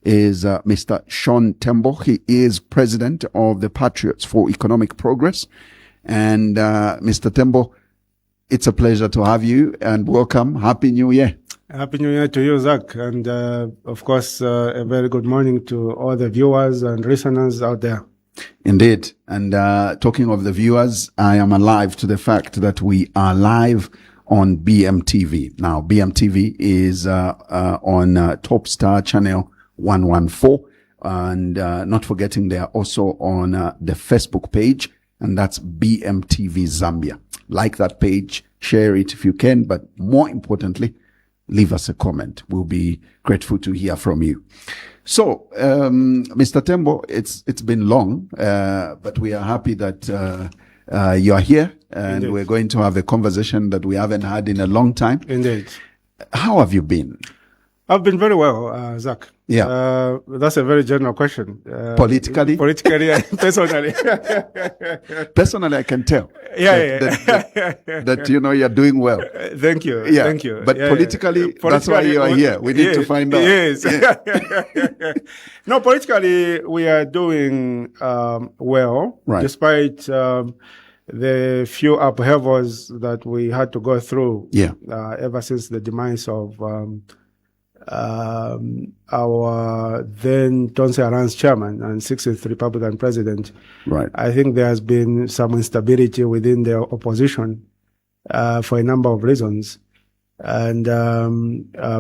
is Mr. Sean Tembo. He is president of the Patriots for Economic Progress. And Mr. Tembo, it's a pleasure to have you and welcome. Happy New Year. Happy New Year to you, Zach. And of course, a very good morning to all the viewers and listeners out there. Indeed. And talking of the viewers, I am alive to the fact that we are live on BMTV. Now, BMTV is on Top Star Channel 114. And not forgetting they are also on the Facebook page, and that's BMTV Zambia. Like that page, share it if you can, but more importantly, leave us a comment. We'll be grateful to hear from you. So, Mr. Tembo, it's been long, but we are happy that you are here, and Indeed. we're going to have a conversation that we haven't had in a long time. Indeed. How have you been? I've been very well, Zach. Yeah. That's a very general question. Politically? Politically and personally. Personally, I can tell. That you know you're doing well. Thank you. Yeah. Thank you. But politically, that's why you are here. We need to find out. Yes. Yeah. No, politically, we are doing well, Right. despite the few upheavals that we had to go through. Yeah. Ever since the demise of our then Tonse Alliance chairman and 60th Republican president. Right. I think there has been some instability within the opposition for a number of reasons. And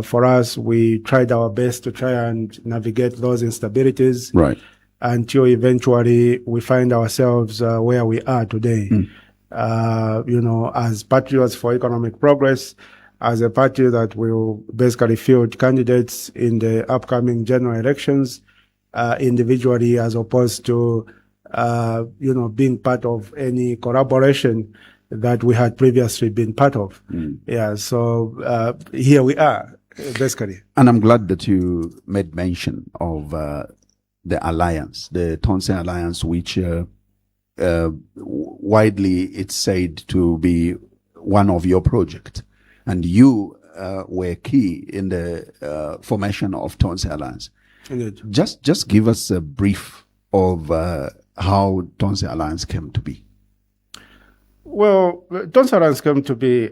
for us, we tried our best to try and navigate those instabilities. Right. Until eventually we find ourselves where we are today. You know, as Patriots for Economic Progress, as a party that will basically field candidates in the upcoming general elections, individually, as opposed to, you know, being part of any collaboration that we had previously been part of. Yeah. So, here we are, basically. And I'm glad that you made mention of the alliance, the Tonse Alliance, which widely it's said to be one of your projects. And you were key in the formation of Tonse Alliance. Indeed. Just give us a brief of how Tonse Alliance came to be. Well, Tonse Alliance came to be,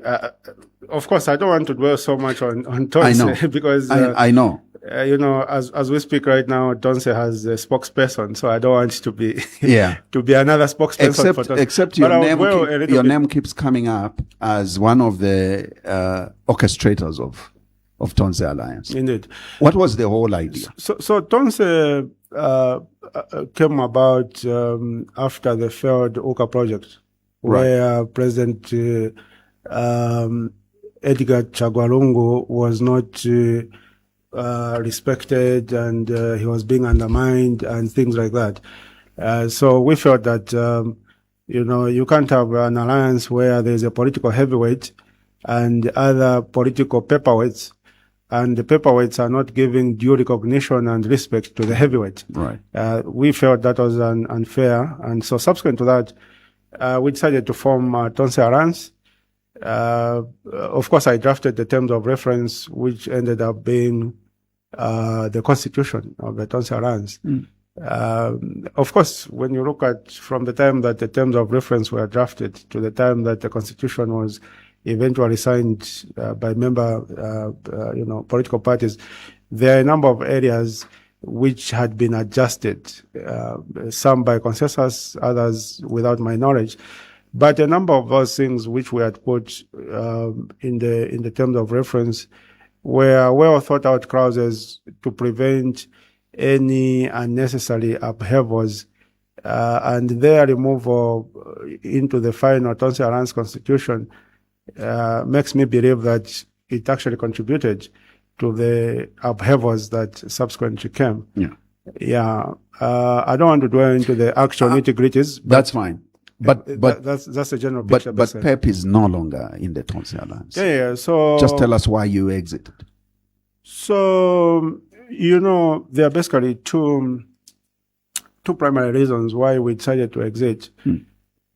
of course, I don't want to dwell so much on Tonse. I know. Because I know. You know, as we speak right now, Tonse has a spokesperson, so I don't want to be to be another spokesperson for Tonse. Except your name keeps coming up as one of the orchestrators of Tonse Alliance. Indeed. What was the whole idea? So Tonse came about after the failed Uka project, Right. where President Edgar Chagwalungu was not respected, and he was being undermined and things like that. So we felt that, you know, you can't have an alliance where there's a political heavyweight and other political paperweights, and the paperweights are not giving due recognition and respect to the heavyweight. Right. We felt that was unfair. And so subsequent to that, we decided to form Tonse Alliance. Of course, I drafted the terms of reference, which ended up being the constitution of the Tonse Alliance. Of course, when you look at from the time that the terms of reference were drafted to the time that the constitution was eventually signed by member, you know, political parties, there are a number of areas which had been adjusted, some by consensus, others without my knowledge. But a number of those things which we had put in the terms of reference were well thought out clauses to prevent any unnecessary upheavals, and their removal into the final Tonse Alliance constitution makes me believe that it actually contributed to the upheavals that subsequently came. Yeah. I don't want to dwell into the actual nitty-gritties. That's fine. But that's a general picture. But Pep is no longer in the Tonse Alliance. Yeah. So just tell us why you exited. So, you know, there are basically two primary reasons why we decided to exit.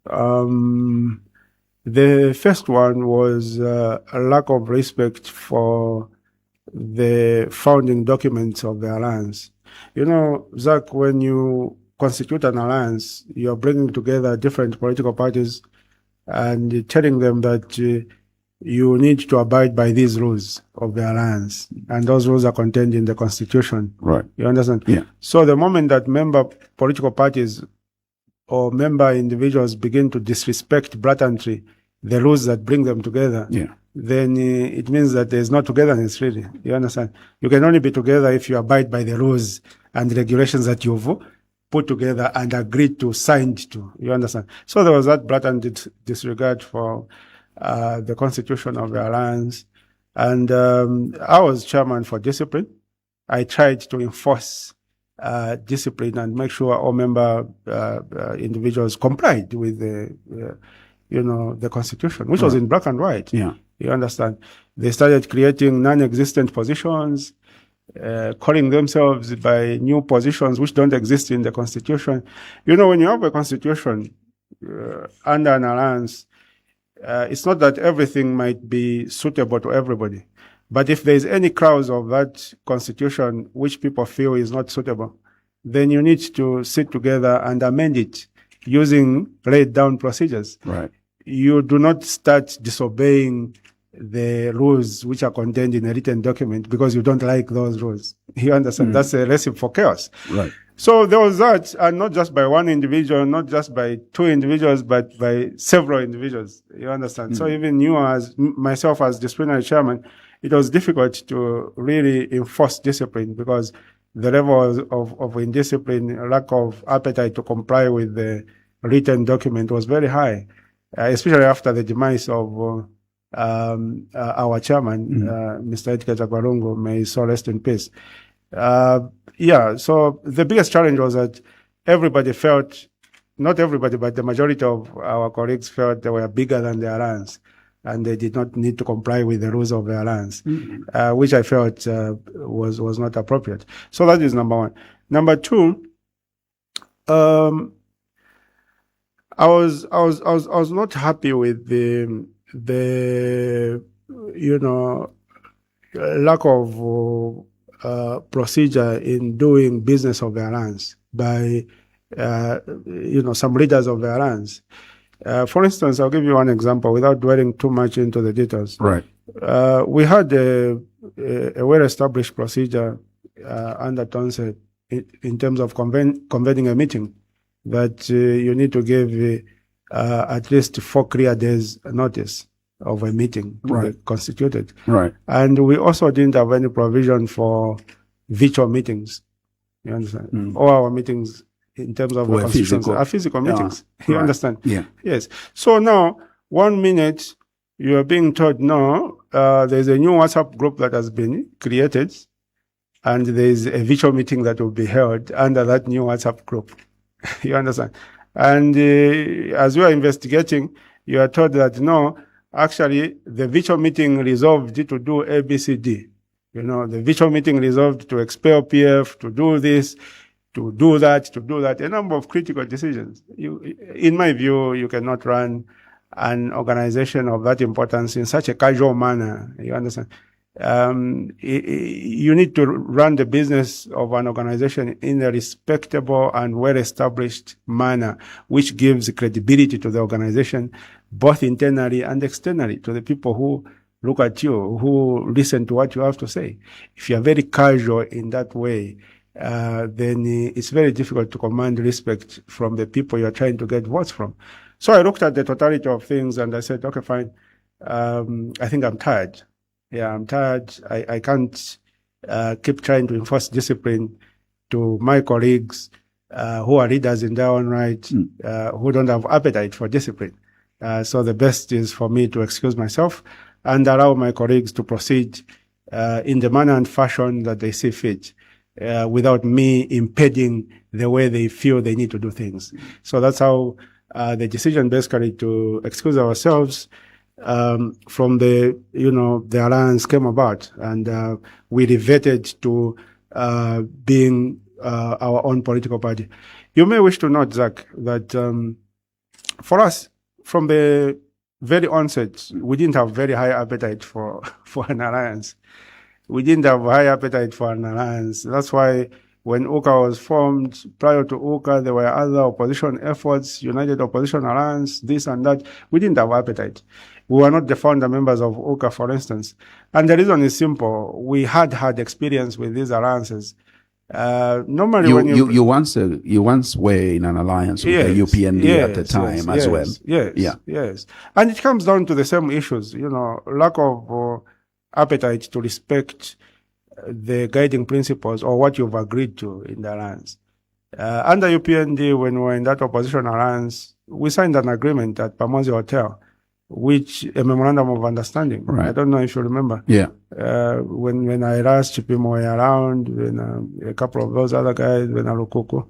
The first one was a lack of respect for the founding documents of the alliance. You know, Zach, when you constitute an alliance, you're bringing together different political parties and telling them that you need to abide by these rules of the alliance, and those rules are contained in the constitution. Right. You understand? Yeah. So the moment that member political parties or member individuals begin to disrespect blatantly the rules that bring them together, Yeah. then it means that there's no togetherness, really. You understand? You can only be together if you abide by the rules and regulations that you've put together and agreed to, signed to. You understand? So there was that blatant disregard for the constitution of the alliance. And I was chairman for discipline. I tried to enforce discipline and make sure all member individuals complied with the constitution, which was in black and white. Yeah. You understand? They started creating non-existent positions, calling themselves by new positions which don't exist in the constitution. You know, when you have a constitution under an alliance, it's not that everything might be suitable to everybody. But if there's any clause of that constitution which people feel is not suitable, then you need to sit together and amend it using laid down procedures. Right. You do not start disobeying the rules which are contained in a written document because you don't like those rules. You understand? That's a recipe for chaos. Right. So there was that, and not just by one individual, not just by two individuals, but by several individuals. You understand? So even you, as myself as disciplinary chairman, it was difficult to really enforce discipline because the level of indiscipline, lack of appetite to comply with the written document was very high, especially after the demise of our chairman, Mr. Edgar Jagwarungu, may his soul rest in peace. So the biggest challenge was that everybody felt, not everybody, but the majority of our colleagues felt they were bigger than the alliance and they did not need to comply with the rules of the alliance, which I felt was not appropriate. So that is number one. Number two, I was not happy with the lack of procedure in doing business of the alliance by some leaders of the alliance. For instance, I'll give you one example without dwelling too much into the details. Right. We had a well-established procedure under Tonse in terms of convening a meeting that you need to give at least 4 clear days notice of a meeting to be constituted. Right. And we also didn't have any provision for virtual meetings. You understand? All our meetings in terms of the constitution are physical meetings. You understand? Yeah. Yes. So now, 1 minute, you are being told, no, there's a new WhatsApp group that has been created, and there's a virtual meeting that will be held under that new WhatsApp group. You understand? And as we are investigating, you are told that, no, actually, the virtual meeting resolved to do ABCD. The virtual meeting resolved to expel PF, to do this, to do that, a number of critical decisions. In my view, you cannot run an organization of that importance in such a casual manner. You understand? You need to run the business of an organization in a respectable and well-established manner, which gives credibility to the organization, both internally and externally, to the people who look at you, who listen to what you have to say. If you are very casual in that way, then it's very difficult to command respect from the people you're trying to get votes from. So I looked at the totality of things and I said, okay, fine. I think I'm tired. Yeah, I'm tired. I can't keep trying to enforce discipline to my colleagues who are leaders in their own right, who don't have appetite for discipline. So the best is for me to excuse myself and allow my colleagues to proceed in the manner and fashion that they see fit, without me impeding the way they feel they need to do things. So that's how the decision basically to excuse ourselves from the alliance came about, and we reverted to being our own political party. You may wish to note, Zach, that for us, from the very onset, we didn't have very high appetite for an alliance. We didn't have high appetite for an alliance. That's why when UCA was formed. Prior to UCA, there were other opposition efforts, United Opposition Alliance, this and that. We didn't have appetite. We were not the founder members of UCA, for instance. And the reason is simple. We had experience with these alliances. Normally, you once were in an alliance with the UPND at the time as well. Yes. And it comes down to the same issues, lack of appetite to respect the guiding principles or what you've agreed to in the alliance. Under UPND, when we were in that opposition alliance, we signed an agreement at Pamosi Hotel, which a memorandum of understanding. Right. I don't know if you remember. Yeah. When I asked Chipimo were around, when a couple of those other guys, when Alukuku,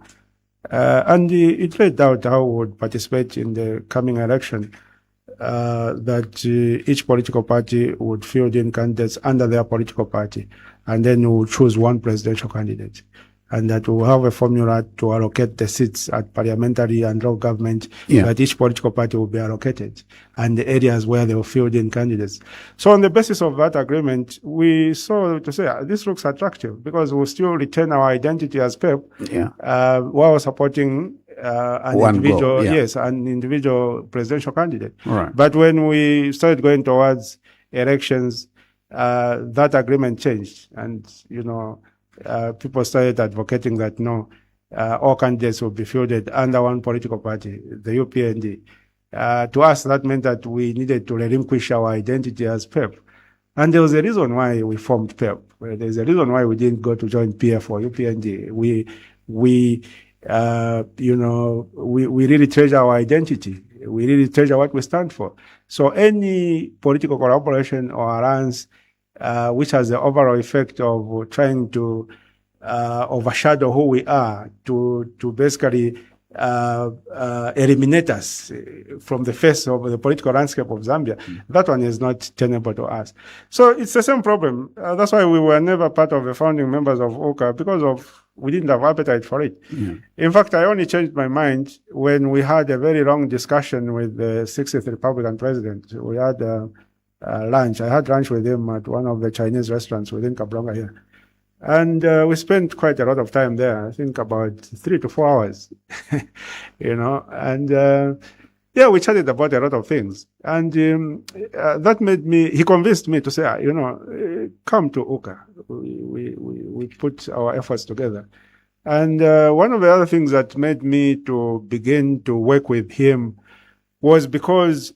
and it laid out how we would participate in the coming election. That each political party would field in candidates under their political party, and then we would choose one presidential candidate. And that we'll have a formula to allocate the seats at parliamentary and local government that each political party will be allocated, and the areas where they will field in candidates. So on the basis of that agreement, we saw to say, this looks attractive because we'll still retain our identity as PEP, while supporting an individual presidential candidate. Right. But when we started going towards elections, that agreement changed, and people started advocating that no, all candidates will be fielded under one political party, the UPND. To us, that meant that we needed to relinquish our identity as PEP. And there was a reason why we formed PEP. There's a reason why we didn't go to join PF or UPND. We really treasure our identity. We really treasure what we stand for. So any political collaboration or alliance which has the overall effect of trying to overshadow who we are, to basically eliminate us from the face of the political landscape of Zambia. That one is not tenable to us. So it's the same problem. That's why we were never part of the founding members of UCA, because we didn't have appetite for it. In fact, I only changed my mind when we had a very long discussion with the 60th Republican president. We had lunch. I had lunch with him at one of the Chinese restaurants within Kablonga here. And we spent quite a lot of time there, I think about 3 to 4 hours, and we chatted about a lot of things. And that he convinced me to say, come to UCA. We put our efforts together. And one of the other things that made me to begin to work with him was because,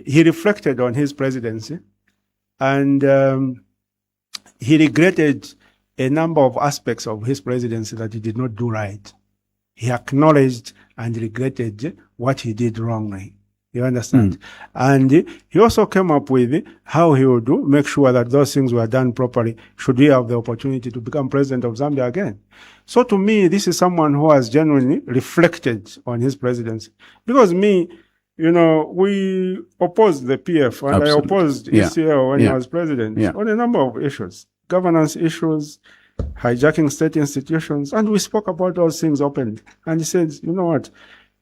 he reflected on his presidency, and he regretted a number of aspects of his presidency that he did not do right. He acknowledged and regretted what he did wrongly. You understand? And he also came up with how he would make sure that those things were done properly should he have the opportunity to become president of Zambia again. So to me, this is someone who has genuinely reflected on his presidency. Because we opposed the PF, and I opposed ECL when he was president on a number of issues, governance issues, hijacking state institutions, and we spoke about those things openly. And he said, you know what,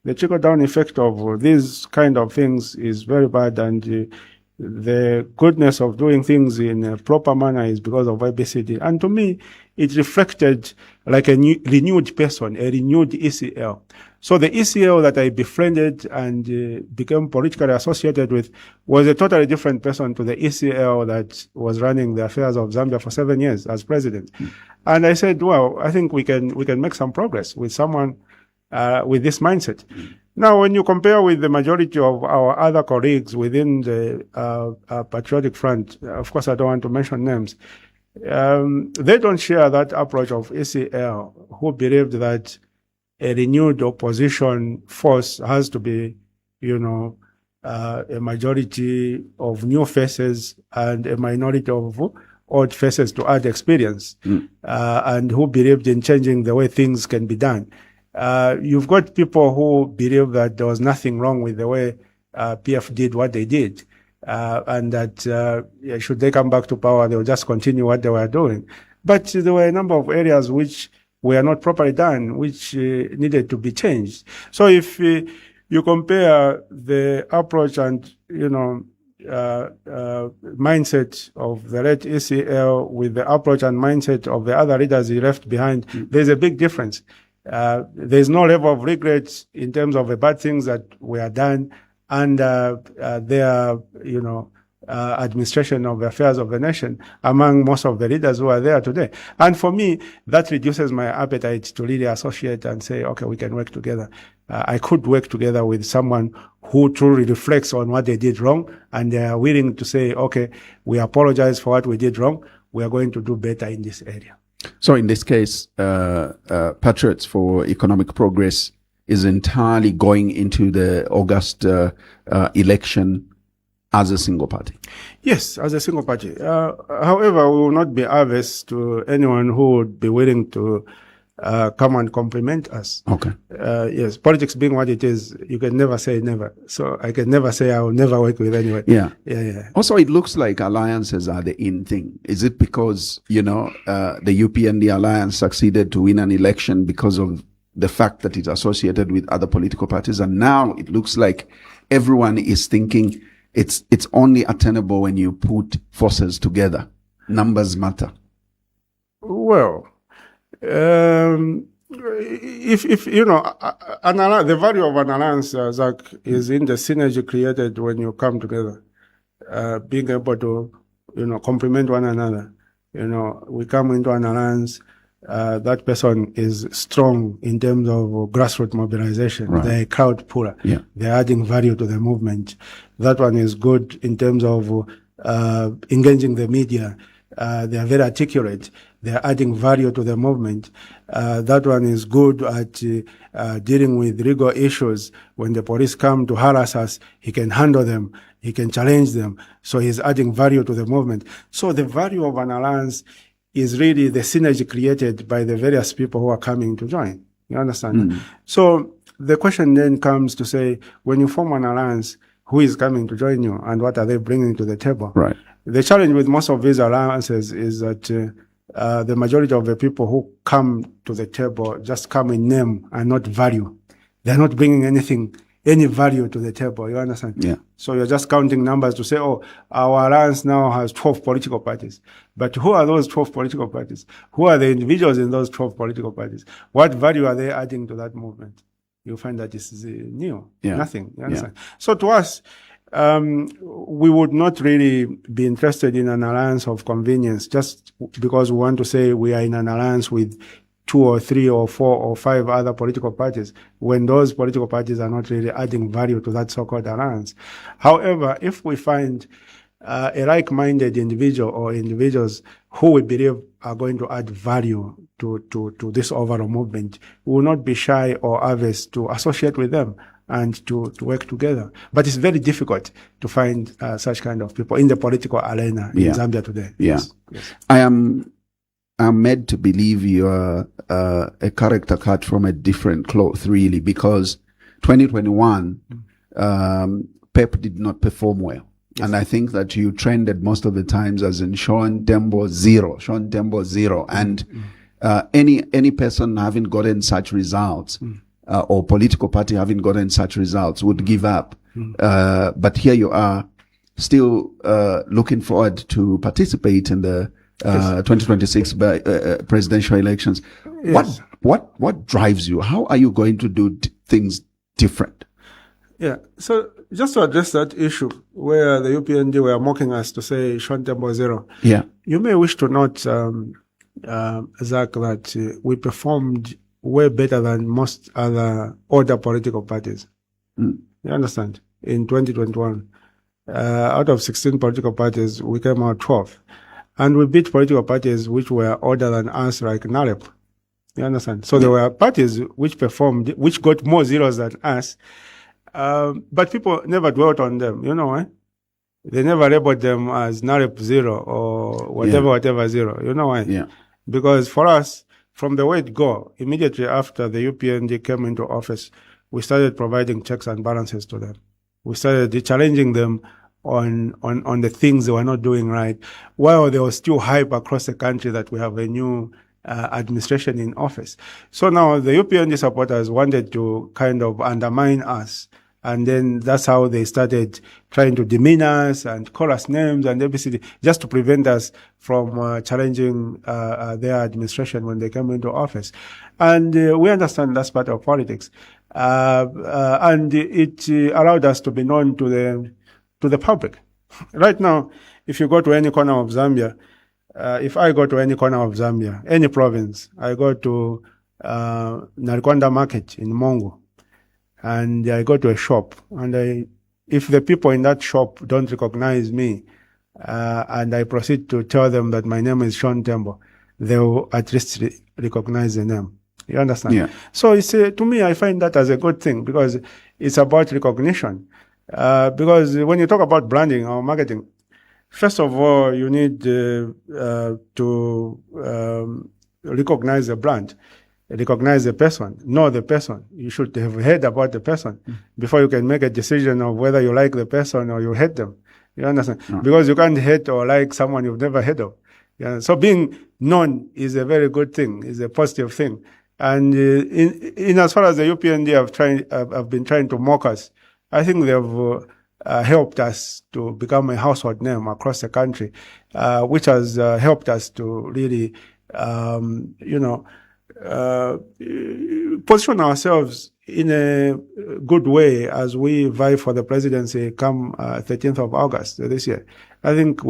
the trickle-down effect of these kind of things is very bad, and the goodness of doing things in a proper manner is because of ABCD. And to me, it reflected like a renewed person, a renewed ECL. So the ECL that I befriended and became politically associated with was a totally different person to the ECL that was running the affairs of Zambia for 7 years as president. And I said, well, I think we can make some progress with someone with this mindset. Now, when you compare with the majority of our other colleagues within the Patriotic Front, of course, I don't want to mention names, they don't share that approach of ECL, who believed that a renewed opposition force has to be, a majority of new faces and a minority of old faces to add experience, and who believed in changing the way things can be done. You've got people who believe that there was nothing wrong with the way PF did what they did, and that should they come back to power, they will just continue what they were doing. But there were a number of areas which were not properly done, which needed to be changed. So if you compare the approach and, mindset of the late ECL with the approach and mindset of the other leaders he left behind, there's a big difference. There's no level of regret in terms of the bad things that were done under their, administration of the affairs of the nation among most of the leaders who are there today. And for me, that reduces my appetite to really associate and say, okay, we can work together. I could work together with someone who truly reflects on what they did wrong, and they are willing to say, okay, we apologize for what we did wrong. We are going to do better in this area. So in this case, Patriots for Economic Progress is entirely going into the August election as a single party. Yes, as a single party. However, we will not be averse to anyone who would be willing to come and compliment us. Okay. Yes, politics being what it is, you can never say never. So I can never say I will never work with anyone. Yeah. Yeah. Also, it looks like alliances are the in thing. Is it because, the UPND alliance succeeded to win an election because of the fact that it's associated with other political parties? And now it looks like everyone is thinking it's only attainable when you put forces together. Numbers matter. Well, if the value of an alliance, Zach, is in the synergy created when you come together, being able to, complement one another. We come into an alliance, that person is strong in terms of grassroots mobilization. Right. They're a crowd puller. Yeah. They're adding value to the movement. That one is good in terms of engaging the media. They are very articulate. They are adding value to the movement. That one is good at dealing with legal issues. When the police come to harass us, he can handle them. He can challenge them. So he's adding value to the movement. So the value of an alliance is really the synergy created by the various people who are coming to join. You understand? Mm. So the question then comes to say, when you form an alliance, who is coming to join you and what are they bringing to the table? Right. The challenge with most of these alliances is that the majority of the people who come to the table just come in name and not value. They're not bringing any value to the table. You understand? Yeah. So you're just counting numbers to say, oh, our alliance now has 12 political parties. But who are those 12 political parties? Who are the individuals in those 12 political parties? What value are they adding to that movement? You'll find that this is new. Yeah. Nothing. You understand? Yeah. So to us, we would not really be interested in an alliance of convenience just because we want to say we are in an alliance with 2 or 3 or 4 or 5 other political parties when those political parties are not really adding value to that so-called alliance. However, if we find a like-minded individual or individuals who we believe are going to add value to this overall movement, we will not be shy or averse to associate with them and to work together. But it's very difficult to find such kind of people in the political arena in Zambia today. Yeah. Yes. I'm made to believe you are a character cut from a different cloth, really, because 2021, PEP did not perform well. Yes. And I think that you trended most of the times as in Tembo zero. And any person having gotten such results, or political party having gotten such results would give up. But here you are still looking forward to participate in the 2026 presidential elections. Yes. What drives you? How are you going to do things different? Yeah. So just to address that issue where the UPND were mocking us to say Tembo zero. Yeah. You may wish to note, Zach, that we performed way better than most other political parties. You understand? In 2021, out of 16 political parties, we came out 12th. And we beat political parties which were older than us, like NAREP. You understand? So there were parties which performed, which got more zeros than us. But people never dwelt on them. You know why? They never labeled them as NAREP zero or whatever zero. You know why? Yeah. Because for us, from the word go, immediately after the UPND came into office, we started providing checks and balances to them. We started challenging them on the things they were not doing right, while there was still hype across the country that we have a new administration in office. So now the UPND supporters wanted to kind of undermine us And then that's how they started trying to demean us and call us names and everything, just to prevent us from challenging their administration when they came into office. And we understand that's part of politics. And it allowed us to be known to the public. Right now, if you go to any corner of Zambia, if I go to any corner of Zambia, any province, I go to Narikwanda Market in Mongo, and I go to a shop, and if the people in that shop don't recognize me, and I proceed to tell them that my name is Sean Tembo, they will at least recognize the name. You understand? Yeah. So it's to me, I find that as a good thing because it's about recognition. Because when you talk about branding or marketing, first of all, you need to recognize the brand, recognize the person, know the person. You should have heard about the person before you can make a decision of whether you like the person or you hate them. You understand? No. Because you can't hate or like someone you've never heard of. Yeah. So being known is a very good thing, is a positive thing. And in as far as the UPND have been trying to mock us, I think they've helped us to become a household name across the country, which has helped us to really, position ourselves in a good way as we vie for the presidency come 13th of August this year. I think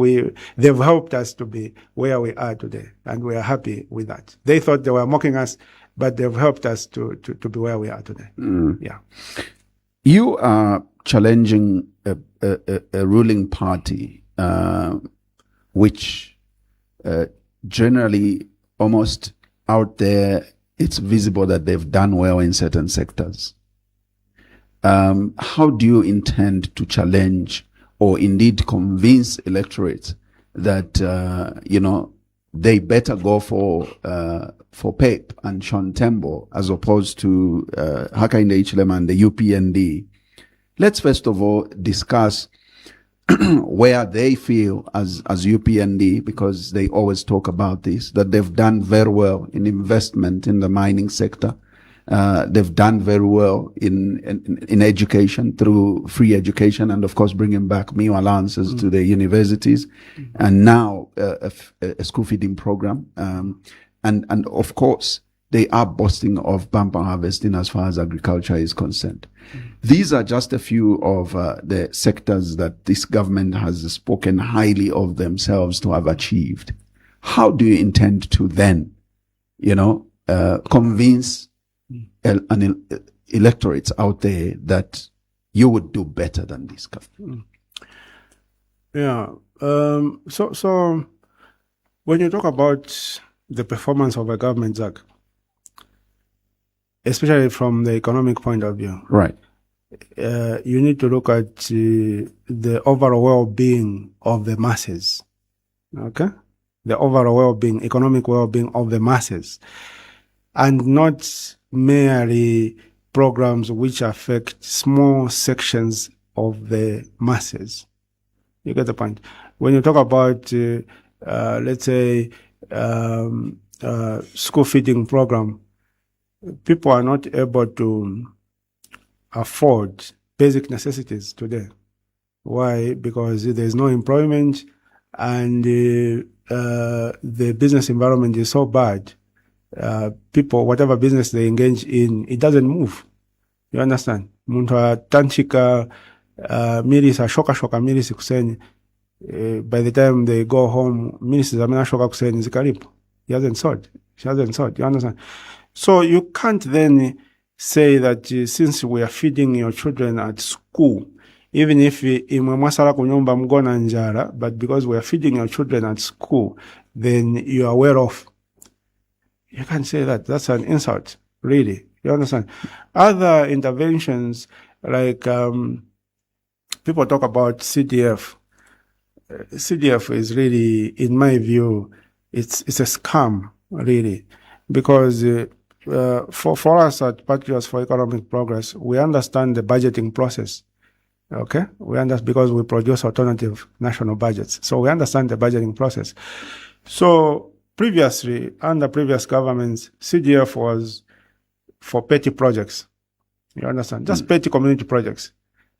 they've helped us to be where we are today, and we are happy with that. They thought they were mocking us, but they've helped us to be where we are today. Yeah. You are challenging a ruling party, which generally almost out there, it's visible that they've done well in certain sectors. How do you intend to challenge or indeed convince electorates that, they better go for PEP and Sean Tembo as opposed to Hakainde Hichilema and the UPND? Let's first of all discuss where they feel as UPND, because they always talk about this, that they've done very well in investment in the mining sector. They've done very well in education through free education and, of course, bringing back meal allowances to the universities, and now a school feeding program. And of course, they are boasting of bumper harvesting as far as agriculture is concerned. These are just a few of the sectors that this government has spoken highly of themselves to have achieved. How do you intend to then, convince electorates out there that you would do better than this government? Yeah. So when you talk about the performance of a government, Zach, especially from the economic point of view, right? You need to look at the overall well-being of the masses. Okay, the overall well-being, economic well-being of the masses, and not merely programs which affect small sections of the masses. You get the point? When you talk about, let's say, school feeding program, people are not able to afford basic necessities today. Why? Because there's no employment, and the business environment is so bad. People, whatever business they engage in, it doesn't move. You understand? Muntu atanchika milisi ashoka milisi kuseni. By the time they go home, milisi zamena shoka kuseni zikaripo. He hasn't sold. She hasn't sold. You understand? So you can't then say that since we are feeding your children at school, even if imwasala kunyumba mgona njara, but because we are feeding your children at school, then you are well off. You can't say that. That's an insult, really. You understand? Other interventions, like people talk about CDF. CDF is really, in my view, it's a scam, really, because for us at Patriots for Economic Progress, we understand the budgeting process. Okay, we understand because we produce alternative national budgets, so we understand the budgeting process. So previously, under previous governments, CDF was for petty projects. You understand? Just petty community projects.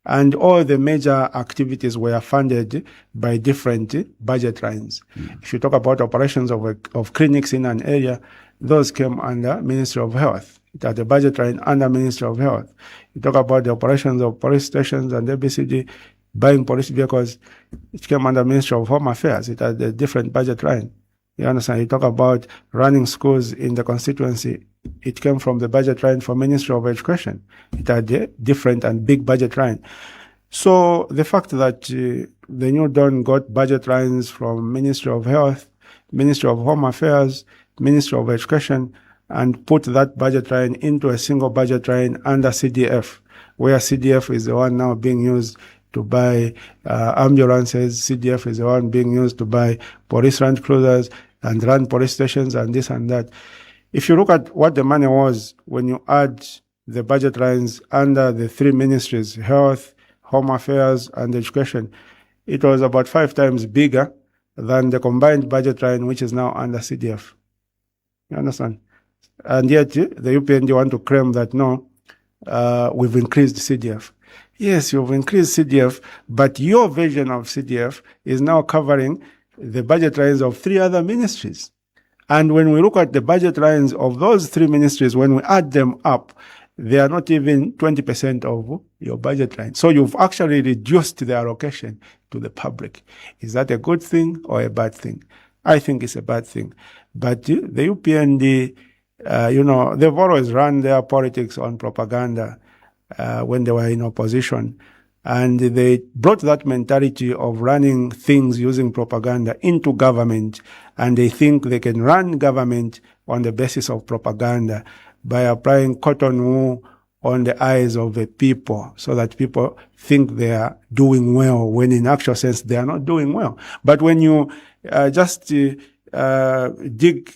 And all the major activities were funded by different budget lines. If you talk about operations of clinics in an area, those came under Ministry of Health. It had a budget line under Ministry of Health. You talk about the operations of police stations and ABCD, buying police vehicles, it came under Ministry of Home Affairs. It had a different budget line. You understand? You talk about running schools in the constituency, it came from the budget line for Ministry of Education. It had a different and big budget line. So the fact that the New Dawn got budget lines from Ministry of Health, Ministry of Home Affairs, Ministry of Education, and put that budget line into a single budget line under CDF, where CDF is the one now being used to buy ambulances. CDF is the one being used to buy police Land Cruisers and run police stations and this and that. If you look at what the money was when you add the budget lines under the three ministries, Health, Home Affairs, and Education, it was about 5 times bigger than the combined budget line, which is now under CDF. You understand? And yet, the UPND want to claim that, no, we've increased CDF. Yes, you've increased CDF, but your version of CDF is now covering the budget lines of 3 other ministries. And when we look at the budget lines of those 3 ministries, when we add them up, they are not even 20% of your budget line. So you've actually reduced the allocation to the public. Is that a good thing or a bad thing? I think it's a bad thing. But the UPND, they've always run their politics on propaganda when they were in opposition. And they brought that mentality of running things using propaganda into government. And they think they can run government on the basis of propaganda by applying cotton wool on the eyes of the people so that people think they are doing well, when in actual sense they are not doing well. But when you just dig a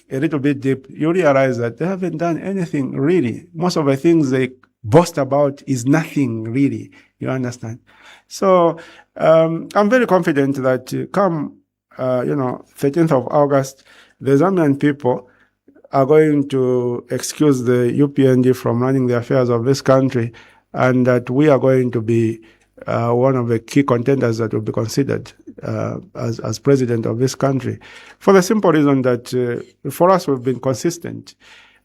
little bit deep, you realize that they haven't done anything really. Most of the things they boast about is nothing really. You understand? So I'm very confident that come 13th of August, the Zambian people are going to excuse the UPND from running the affairs of this country, and that we are going to be one of the key contenders that will be considered as president of this country, for the simple reason that for us, we've been consistent.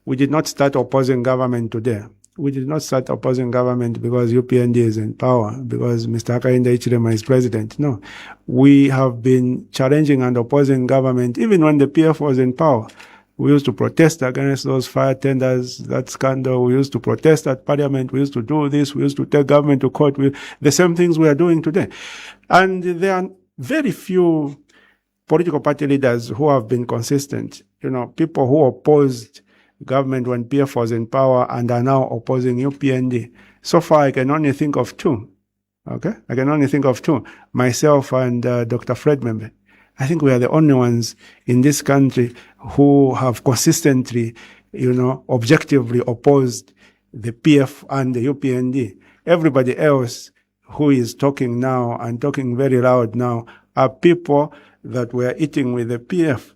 We did not start opposing government today. We did not start opposing government because UPND is in power, because Mr. Hakainde Hichilema is president. No. We have been challenging and opposing government even when the PF was in power. We used to protest against those fire tenders, that scandal. We used to protest at parliament. We used to do this. We used to take government to court. The same things we are doing today. And there are very few political party leaders who have been consistent. People who opposed government when PF was in power and are now opposing UPND. So far, I can only think of 2. Okay? I can only think of 2. Myself and Dr. Fred Membe. I think we are the only ones in this country who have consistently, objectively opposed the PF and the UPND. Everybody else who is talking now and talking very loud now are people that were eating with the PF,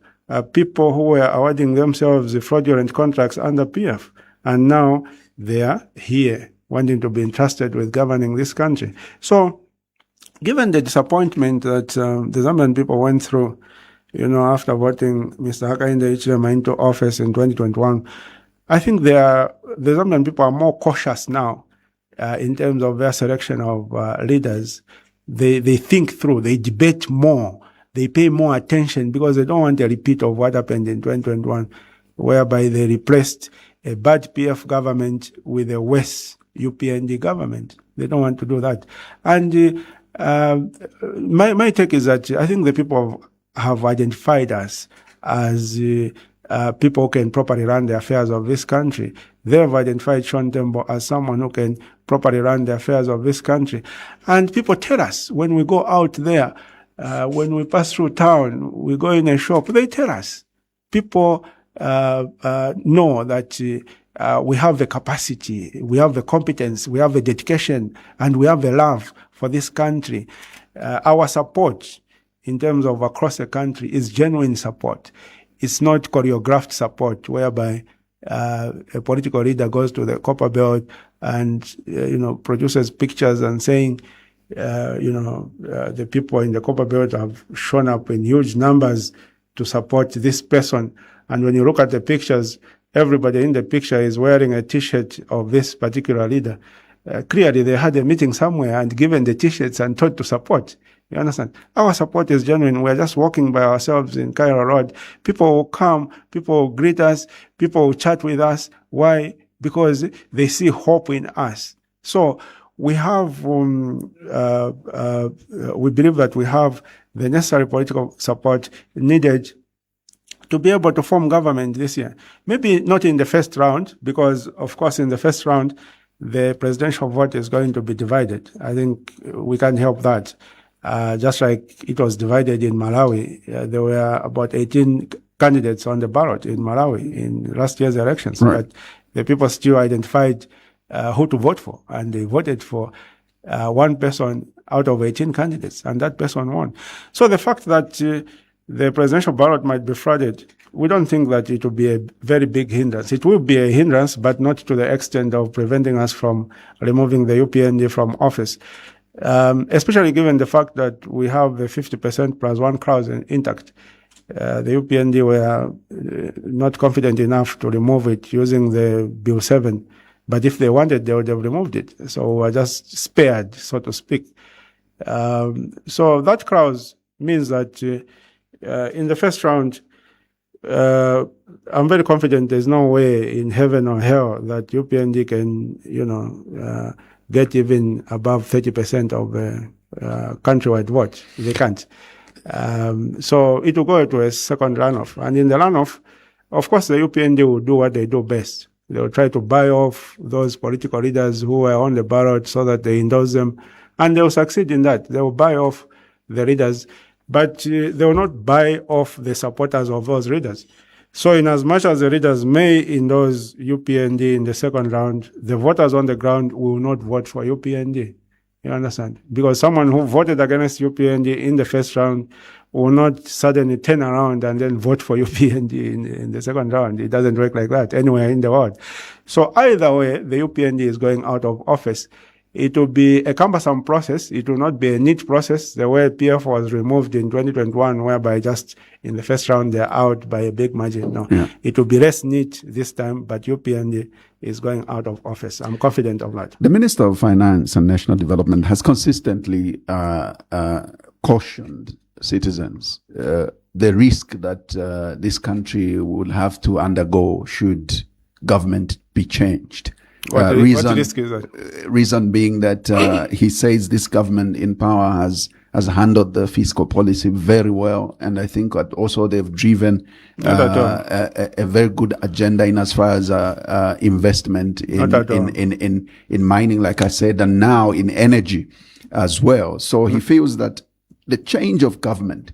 people who were awarding themselves fraudulent contracts under PF. And now they are here wanting to be entrusted with governing this country. So, given the disappointment that the Zambian people went through, after voting Mr. Hakainde Hichilema into office in 2021, I think the Zambian people are more cautious now in terms of their selection of leaders. They think through, they debate more, they pay more attention because they don't want a repeat of what happened in 2021, whereby they replaced a bad PF government with a worse UPND government. They don't want to do that. And my take is that I think the people have identified us as people who can properly run the affairs of this country. They have identified Tembo as someone who can properly run the affairs of this country. And people tell us when we go out there, when we pass through town, we go in a shop, they tell us. People know that we have the capacity, we have the competence, we have the dedication, and we have the love for this country. Our support in terms of across the country is genuine support. It's not choreographed support whereby a political leader goes to the copper belt and, produces pictures and saying, the people in the copper belt have shown up in huge numbers to support this person. And when you look at the pictures, everybody in the picture is wearing a T-shirt of this particular leader. Clearly, they had a meeting somewhere and given the T-shirts and told to support. You understand? Our support is genuine. We're just walking by ourselves in Cairo Road. People will come, people will greet us, people will chat with us. Why? Because they see hope in us. So we have, we believe that we have the necessary political support needed to be able to form government this year. Maybe not in the first round, because of course in the first round, the presidential vote is going to be divided. I think we can't help that. Just like it was divided in Malawi, there were about 18 candidates on the ballot in Malawi in last year's elections. Right. But the people still identified who to vote for, and they voted for one person out of 18 candidates, and that person won. So the fact that the presidential ballot might be flooded, we don't think that it will be a very big hindrance. It will be a hindrance, but not to the extent of preventing us from removing the UPND from office. Especially given the fact that we have the 50% plus one clause intact. The UPND were not confident enough to remove it using the Bill 7. But if they wanted, they would have removed it. So we're just spared, so to speak. So that clause means that in the first round, I'm very confident there's no way in heaven or hell that UPND can, get even above 30% of the countrywide vote. They can't. So it will go to a second runoff. And in the runoff, of course, the UPND will do what they do best. They will try to buy off those political leaders who were on the ballot so that they endorse them. And they will succeed in that. They will buy off the leaders, but they will not buy off the supporters of those leaders. So in as much as the leaders may endorse UPND in the second round, the voters on the ground will not vote for UPND. You understand? Because someone who voted against UPND in the first round will not suddenly turn around and then vote for UPND in the second round. It doesn't work like that anywhere in the world. So either way, the UPND is going out of office. It will be a cumbersome process. It will not be a neat process, the way PF was removed in 2021, whereby just in the first round they're out by a big margin. No, It will be less neat this time, but UPND is going out of office. I'm confident of that. The Minister of Finance and National Development has consistently cautioned citizens the risk that this country will have to undergo should government be changed. What risk is that? Reason being that he says this government in power has handled the fiscal policy very well, and I think that also they've driven a very good agenda in as far as investment in mining, like I said, and now in energy as well. So he feels that the change of government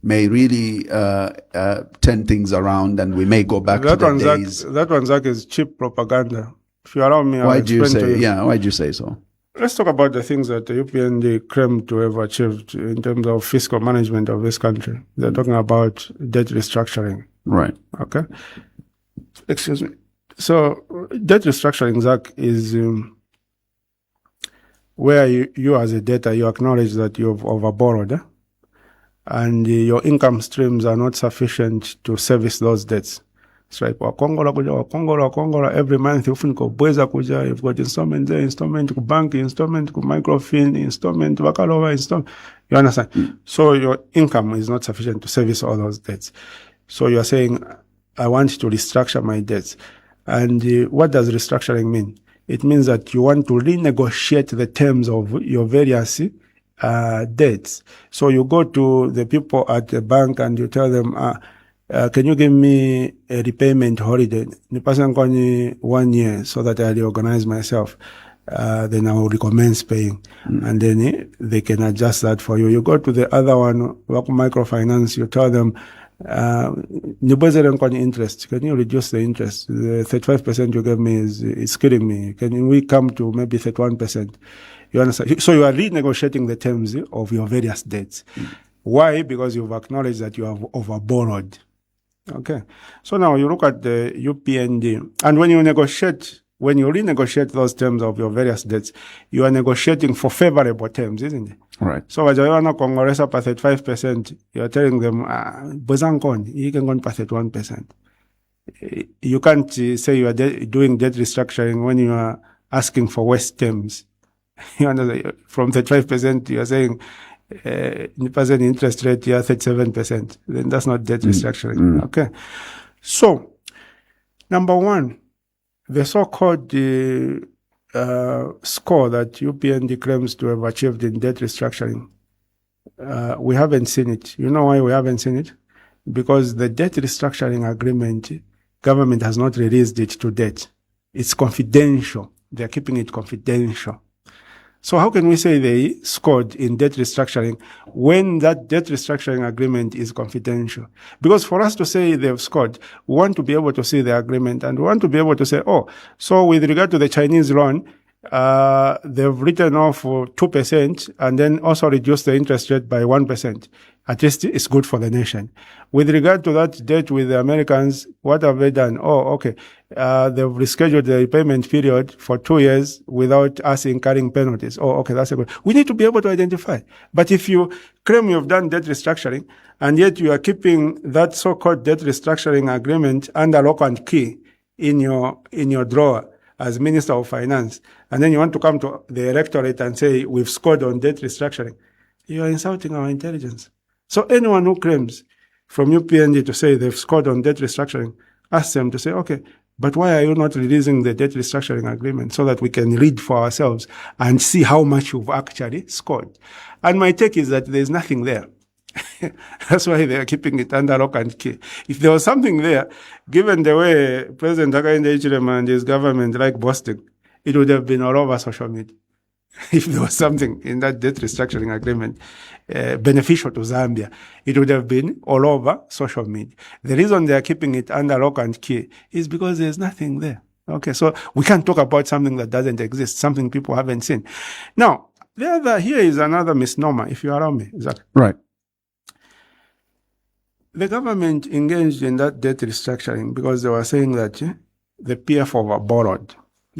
may really turn things around, and we may go back to the days. That one, Zach, is cheap propaganda. If you allow me, why do you say so? Let's talk about the things that the UPND claimed to have achieved in terms of fiscal management of this country. They're talking about debt restructuring. Right. Okay. Excuse me. So debt restructuring, Zach, is where you as a debtor, you acknowledge that you've overborrowed, and your income streams are not sufficient to service those debts. It's like Wakongola every month you've got installment there, installment to bank, installment to microfin, installment to Wakalova, installment. You understand? So your income is not sufficient to service all those debts. So you're saying, I want to restructure my debts. And what does restructuring mean? It means that you want to renegotiate the terms of your various debts. So you go to the people at the bank and you tell them, can you give me a repayment holiday? The person going 1 year so that I reorganize myself. Then I will recommence paying. And then they can adjust that for you. You go to the other one, microfinance, you tell them, interest. Can you reduce the interest? The 35% you gave me is killing me. Can we come to maybe 31%? You understand? So you are renegotiating the terms of your various debts. Why? Because you've acknowledged that you have overborrowed. Okay. So now you look at the UPND, and when you renegotiate those terms of your various debts, you are negotiating for favorable terms, isn't it? Right. So when you are not Congress up 35%, you are telling them, Bozankon, you can go on 1%. You can't say you are doing debt restructuring when you are asking for worse terms. You know, from 35%, you are saying percent interest rate, you are 37%. Then that's not debt restructuring. Okay. So, number one, the so-called score that UPND claims to have achieved in debt restructuring, we haven't seen it. You know why we haven't seen it? Because the debt restructuring agreement, government has not released it to date. It's confidential. They're keeping it confidential. So how can we say they scored in debt restructuring when that debt restructuring agreement is confidential? Because for us to say they've scored, we want to be able to see the agreement, and we want to be able to say, oh, so with regard to the Chinese loan, they've written off 2% and then also reduced the interest rate by 1%. At least it's good for the nation. With regard to that debt with the Americans, what have they done? Oh, okay. They've rescheduled the repayment period for 2 years without us incurring penalties. Oh, okay, that's a good. We need to be able to identify. But if you claim you've done debt restructuring and yet you are keeping that so-called debt restructuring agreement under lock and key in your drawer as Minister of Finance, and then you want to come to the Electorate and say we've scored on debt restructuring, you are insulting our intelligence. So anyone who claims from UPND to say they've scored on debt restructuring, ask them to say, okay, but why are you not releasing the debt restructuring agreement so that we can read for ourselves and see how much you've actually scored? And my take is that there's nothing there. That's why they are keeping it under lock and key. If there was something there, given the way President Hakainde Hichilema and his government like boasting, it would have been all over social media. If there was something in that debt restructuring agreement beneficial to Zambia, it would have been all over social media. The reason they are keeping it under lock and key is because there's nothing there. Okay, so we can't talk about something that doesn't exist, something people haven't seen. Now, here is another misnomer, if you allow me, Zach. Right. The government engaged in that debt restructuring because they were saying that the PF overborrowed.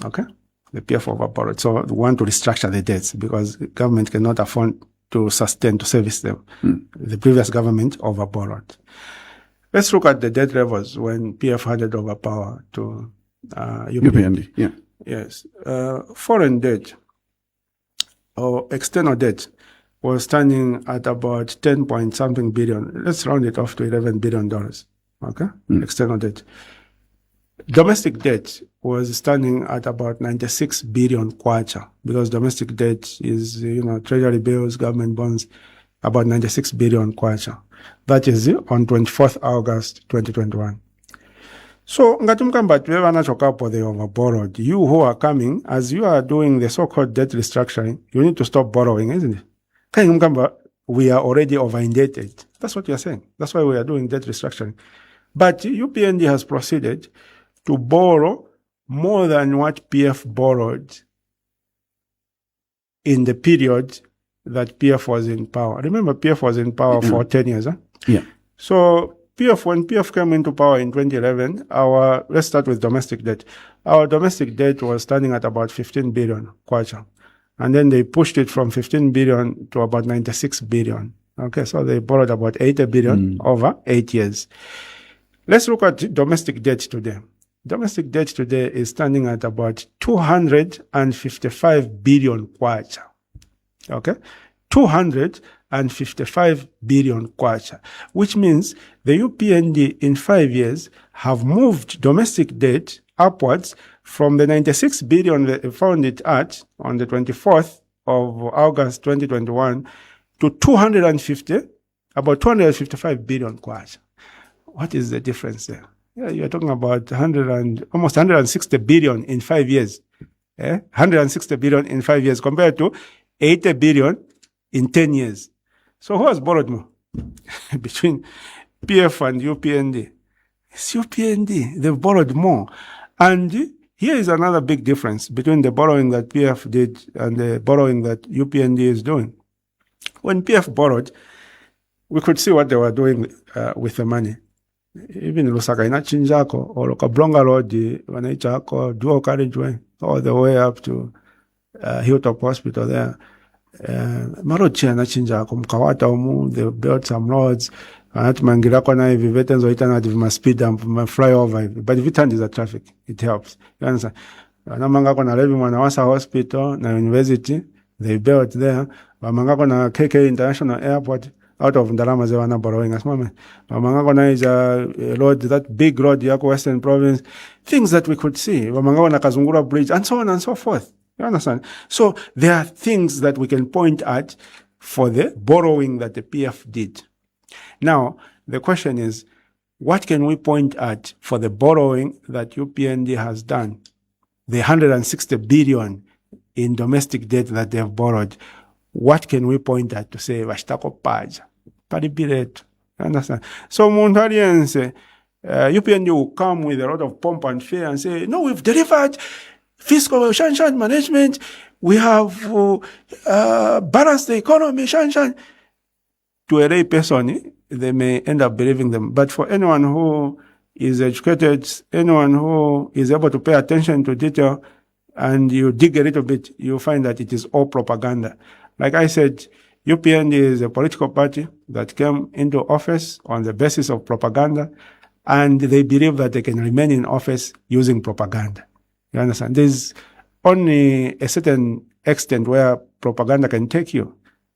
Okay? The PF overborrowed. So they want to restructure the debts because the government cannot afford to service them. The previous government overborrowed. Let's look at the debt levels when PF handed over power to UPND. Yeah. Yes. Foreign debt or external debt was standing at about 10 point something billion. Let's round it off to $11 billion. Okay? External debt. Domestic debt was standing at about 96 billion kwacha, because domestic debt is, treasury bills, government bonds, about 96 billion kwacha. That is on 24th August 2021. So, ngatumkamba tuweva chokapo they overborrowed. You who are coming, as you are doing the so-called debt restructuring, you need to stop borrowing, isn't it? Kayumkamba, we are already over-indebted. That's what you are saying. That's why we are doing debt restructuring. But UPND has proceeded to borrow more than what PF borrowed in the period that PF was in power. Remember, PF was in power for 10 years, huh? Yeah. So when PF came into power in 2011, let's start with domestic debt. Our domestic debt was standing at about 15 billion kwacha. And then they pushed it from 15 billion to about 96 billion. Okay, so they borrowed about 80 billion over 8 years. Let's look at domestic debt today. Domestic debt today is standing at about 255 billion kwacha. Okay? 255 billion kwacha, which means the UPND in 5 years have moved domestic debt upwards from the 96 billion they found it at on the 24th of August 2021 to about 255 billion kwacha. What is the difference there? Yeah, you're talking about almost 160 billion in 5 years. 160 billion in 5 years compared to 80 billion in 10 years. So who has borrowed more between PF and UPND? It's UPND. They've borrowed more. And here is another big difference between the borrowing that PF did and the borrowing that UPND is doing. When PF borrowed, we could see what they were doing with the money. even Lusaka inachinjako, or Kablonga Road, wanaichako, dual carriageway, all the way up to Hilltop Hospital there. Marochi anachinjako, Mkawata umu, they built some roads, anatumangira na hivi veterans waitana vima speed and vima fly over, but if it turns the traffic, it helps. You understand? Anamanga na Levi Mwanawasa Hospital, na university, they built there. Wamanga na KK International Airport, out of Ndalama Zewana borrowing as moment. Wamanga is a road, that big road, Yako Western Province, things that we could see. Wamanga na Kazungura Bridge, and so on and so forth. You understand? So there are things that we can point at for the borrowing that the PF did. Now, the question is, what can we point at for the borrowing that UPND has done? The 160 billion in domestic debt that they have borrowed. What can we point at to say, Vashtako Paja? Paribiret. Understand? So, Montarians, UPND will come with a lot of pomp and fear and say, no, we've delivered fiscal shanshan management. We have balanced the economy, shanshan. To a lay person, they may end up believing them. But for anyone who is educated, anyone who is able to pay attention to detail, and you dig a little bit, you find that it is all propaganda. Like I said, UPND is a political party that came into office on the basis of propaganda, and they believe that they can remain in office using propaganda. You understand? There's only a certain extent where propaganda can take you.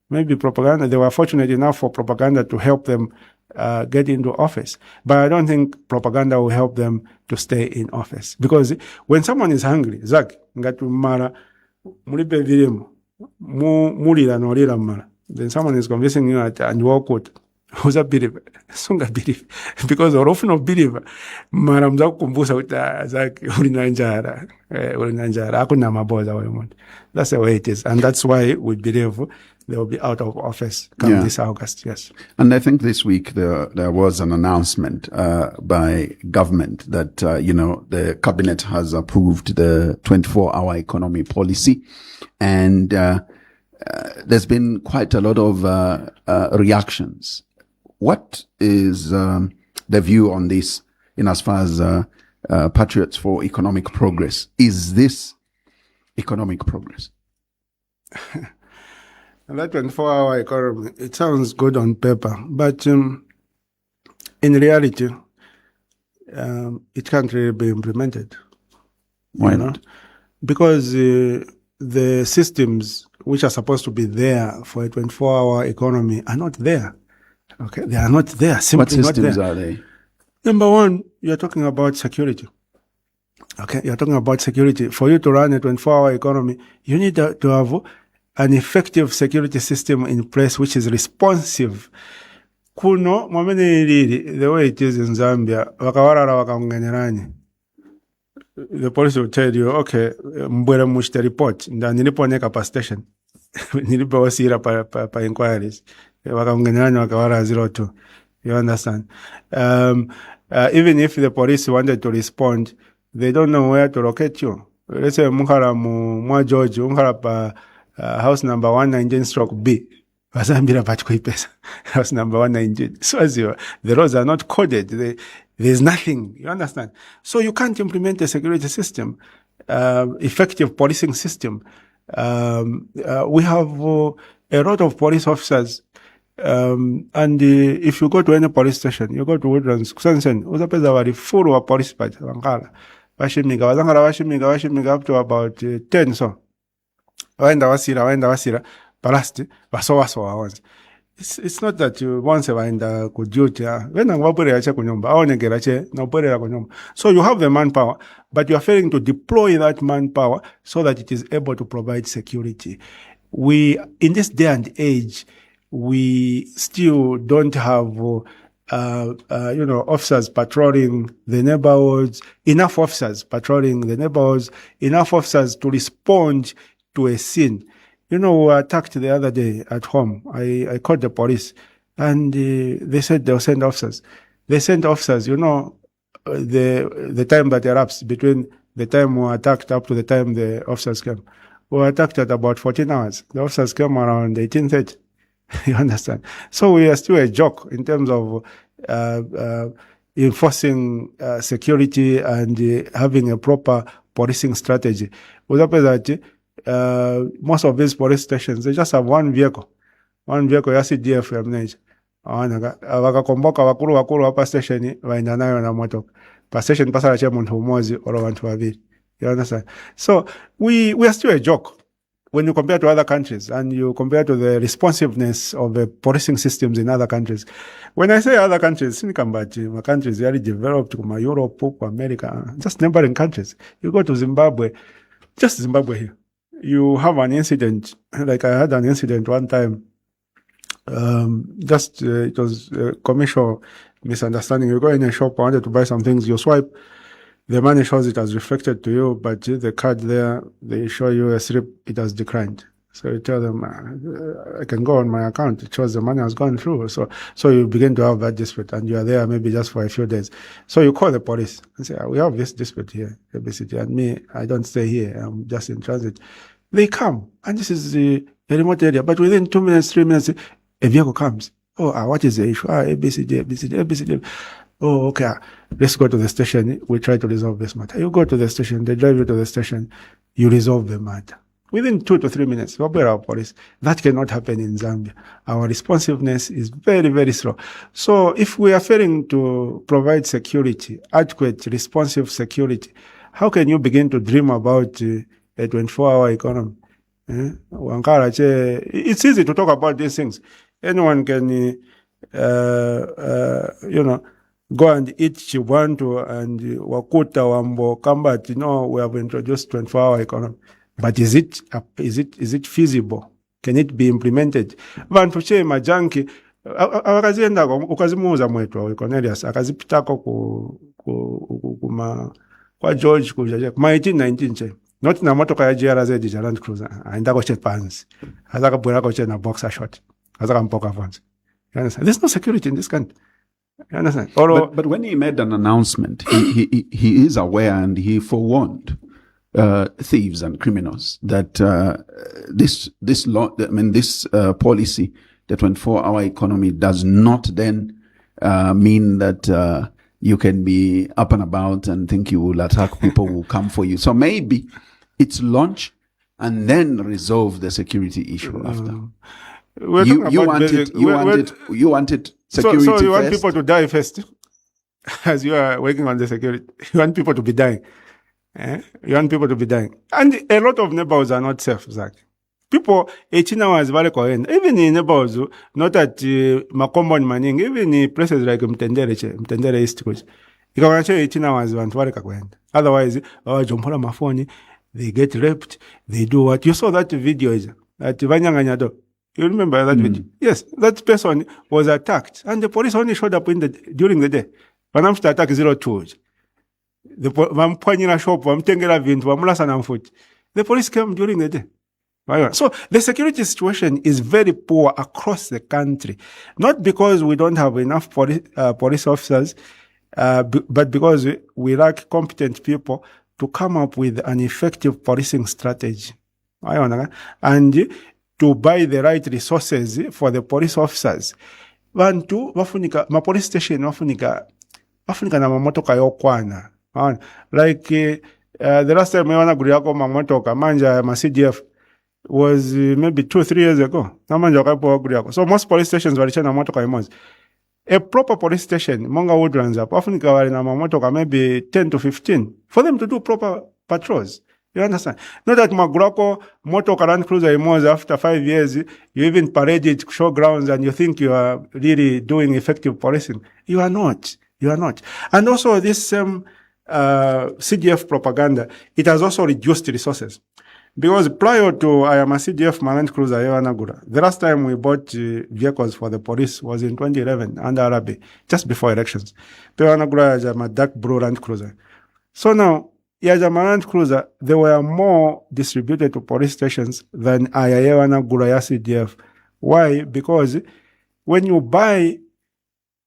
Maybe propaganda, they were fortunate enough for propaganda to help them get into office. But I don't think propaganda will help them to stay in office. Because when someone is hungry, Zach, ngatumara, mulipe vilimo, mulira no lira mara. Then someone is convincing you and you walk out. Who's a believer? Sunga believe. Because or often of believer, mara mza kumbusa uta Zach ulinanjara, akuna maboza wa. That's the way it is. And that's why we believe they will be out of office come this August, yes. And I think this week there was an announcement by government that, the cabinet has approved the 24-hour economy policy. And there's been quite a lot of reactions. What is the view on this in as far as Patriots for Economic Progress? Is this economic progress? And that 24-hour economy, it sounds good on paper, but in reality, it can't really be implemented. Why not? Because the systems which are supposed to be there for a 24-hour economy are not there. Okay, they are not there. Simply what systems not there. are they? Number one, you're talking about security. Okay, you're talking about security. For you to run a 24-hour economy, you need to have an effective security system in place which is responsive. Kuno, the way it is in Zambia, the police will tell you, okay, mbwele mushte report, nda nilipo neka pa station, nilipo wasira pa inquiries, wakaunganirani wakawara 02. You understand? Even if the police wanted to respond, they don't know where to locate you. Let's say, mukara mwa George, mukara pa house number 119/B. House number 119. So as the roads are not coded, there's nothing. You understand? So you can't implement a security system, effective policing system. We have a lot of police officers, and if you go to any police station, you go to Woodlands, Kusansen, full of police badge. Washimiga up to about 10 so. Waenda wasira, balasti, waso once. It's not that you once waenda kuduty, so you have the manpower, but you are failing to deploy that manpower so that it is able to provide security. In this day and age, we still don't have officers patrolling the neighborhoods, enough officers patrolling the neighborhoods, enough officers to respond to a scene. We were attacked the other day at home. I called the police and they said they'll send officers. They sent officers, the time that elapsed between the time we were attacked up to the time the officers came. We were attacked at about 14 hours. The officers came around 18:30. You understand? So we are still a joke in terms of enforcing security and having a proper policing strategy. That most of these police stations, they just have one vehicle ya CDF ya mneja. Wakakomboka wakuru hapa station waenda nayo na motoka. Pa station pasala cha muntu umozi or wantu wabili. You understand? So we are still a joke when you compare to other countries and you compare to the responsiveness of the policing systems in other countries. When I say other countries, my countries really developed, Europe, America, just neighboring countries. You go to Zimbabwe, just Zimbabwe here. You have an incident, like I had an incident one time. It was a commercial misunderstanding. You go in a shop, I wanted to buy some things, you swipe, the money shows it has reflected to you, but the card there, they show you a slip, it has declined. So you tell them, I can go on my account, it shows the money has gone through. So you begin to have that dispute, and you are there maybe just for a few days. So you call the police and say, we have this dispute here, basically, and me, I don't stay here, I'm just in transit. They come, and this is a remote area, but within 2 minutes, 3 minutes, a vehicle comes. What is the issue? ABCD. Oh, okay. Let's go to the station. We try to resolve this matter. You go to the station. They drive you to the station. You resolve the matter. Within 2 to 3 minutes, we are our police. That cannot happen in Zambia. Our responsiveness is very, very slow. So if we are failing to provide security, adequate, responsive security, how can you begin to dream about a 24-hour economy? It's easy to talk about these things. Anyone can, go and eat chibantu and wakuta wambo kamba. We have introduced 24-hour economy. But is it feasible? Can it be implemented? Vantu che majanki akazienda ukazimuuza mwetu wa Cornelius akazipitako kwa George kujaje kuma 1819 che not na motoka ya GRZ Land Cruiser aenda ko che pants azaka bwera ko che na boxer short azaka mpoka pants. You understand? There's no security in this country. You understand? But when he made an announcement, he is aware and he forewarned thieves and criminals that this policy, the 24-hour economy, does not then mean that you can be up and about and think you will attack people who come for you. So maybe it's launch and then resolve the security issue after. You wanted security so you want first? people to die first as you are working on the security. You want people to be dying. You want people to be dying. And a lot of neighbors are not safe, Zach. People 18 hours vale kwa end. Even in neighbors, not at Makombo and Manning, even in places like Mtendere East Coast. You can 18 hours vale kwa end. Otherwise, jompola mafoni, they get raped, they do what. You saw that video at Vanyanganyado. You remember that video? Yes, that person was attacked, and the police only showed up during the day. When I'm attack 02. The police came during the day. So the security situation is very poor across the country, not because we don't have enough police officers, but because we lack competent people to come up with an effective policing strategy. And to buy the right resources for the police officers. Bantu wafunika ma police station wafunika na mamotoka yokwana. Like the last time I wana guri yako mamotoka manja ma CDF was maybe 2-3 years ago. Na manja wakapo guri yako. So most police stations walichana mamotoka imozi. A proper police station, Monga Woodlands up, wafunika wali na mamotoka maybe 10 to 15 for them to do proper patrols. You understand? Not that Magurako motor Land Cruiser Imoz after 5 years, you even parade it showgrounds and you think you are really doing effective policing. You are not. And also this CDF propaganda, it has also reduced resources. Because prior to I am a CDF Land Cruiser Ewanagura, the last time we bought vehicles for the police was in 2011 under Arabi, just before elections. Ewanagura is a dark blue Land Cruiser. So now, Yajama Land Cruiser, they were more distributed to police stations than Ayayewana Guraya CDF. Why? Because when you buy,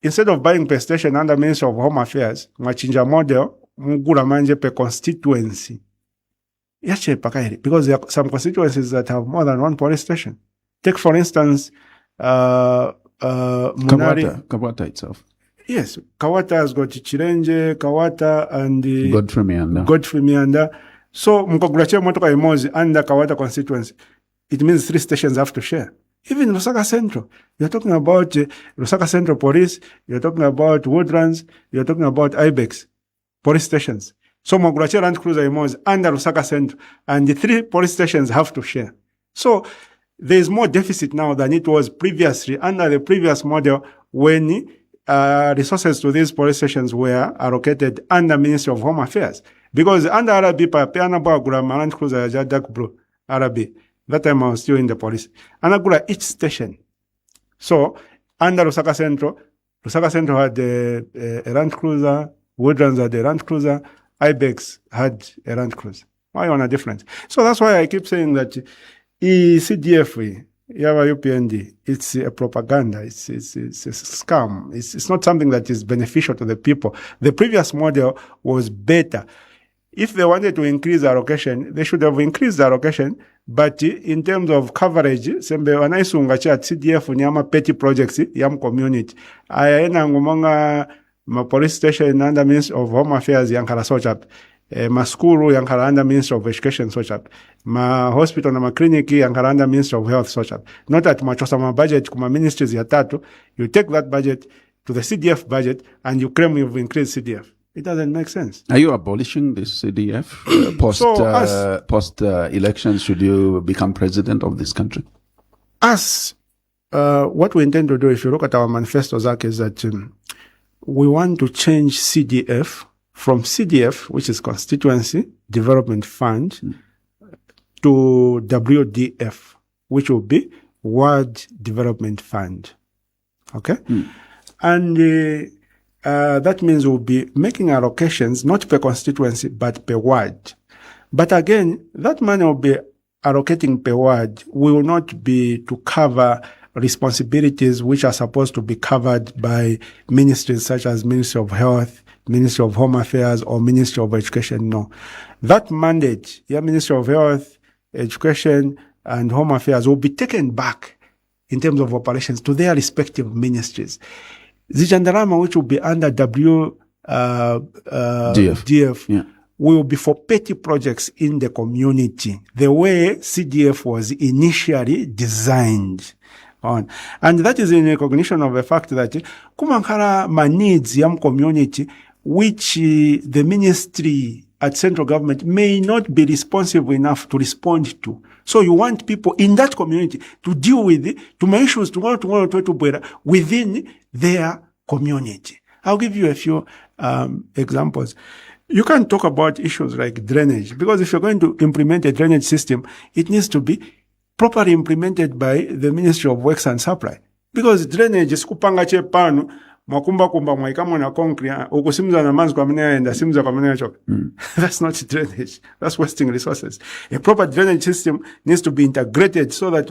instead of buying per station under Ministry of Home Affairs, machinja model, mugura manje per constituency. Because there are some constituencies that have more than one police station. Take, for instance, Kabata itself. Yes, Kawata has got Chirenje, Kawata, and Godfrey Mianda. So, Mkogulache Motoka Imozi under Kawata constituency. It means 3 stations have to share. Even Lusaka Central, you're talking about Lusaka Central Police, you're talking about Woodlands, you're talking about IBEX police stations. So, Mogulache Land Cruiser Imozi under Lusaka Central, and the 3 police stations have to share. So, there is more deficit now than it was previously under the previous model when resources to these police stations were allocated under Ministry of Home Affairs. Because under RB, Piana Bagura, Land Cruiser, Jadak Blue, RB, that time I was still in the police. And Agura, each station. So, under Lusaka Central had a Land Cruiser, Woodlands had a Land Cruiser, IBEX had a Land Cruiser. Why on a difference? So that's why I keep saying that CDF, UPND, it's a propaganda. It's a scam. It's not something that is beneficial to the people. The previous model was better. If they wanted to increase the allocation, they should have increased the allocation. But in terms of coverage, sembe wanaisunga cha CDF nyama petty projects yam community. Ayena ngumanga ma police station under Ministry of Home Affairs yankara sochap. Ma school yankara under Ministry of Education sochap. Ma hospital na ma clinic yankara under Ministry of Health sochap. Not that machosa ma budget kuma ministries ya tatu. You take that budget to the CDF budget and you claim you've increased CDF. It doesn't make sense. Are you abolishing this CDF post elections? Should you become president of this country? What we intend to do, if you look at our manifesto, Zach, is that we want to change CDF from CDF, which is Constituency Development Fund, to WDF, which will be Ward Development Fund. Okay? And that means we'll be making allocations not per constituency, but per ward. But again, that money will be allocating per ward will not be to cover responsibilities which are supposed to be covered by ministries such as Ministry of Health, Ministry of Home Affairs, or Ministry of Education. No. That mandate, Ministry of Health, Education, and Home Affairs will be taken back in terms of operations to their respective ministries. Zijandarama, which will be under DF, will be for petty projects in the community, the way CDF was initially designed on. And that is in recognition of the fact that kumankara ma needs yam community, which the ministry at central government may not be responsive enough to respond to. So you want people in that community to deal with it, to make issues within their community. I'll give you a few examples. You can talk about issues like drainage, because if you're going to implement a drainage system, it needs to be properly implemented by the Ministry of Works and Supply. Because drainage is kupanga che panu, makumba mwaikamo na concrete, ukusimza na manzi kwa minea enda, simza kwa minea choka. That's not drainage. That's wasting resources. A proper drainage system needs to be integrated so that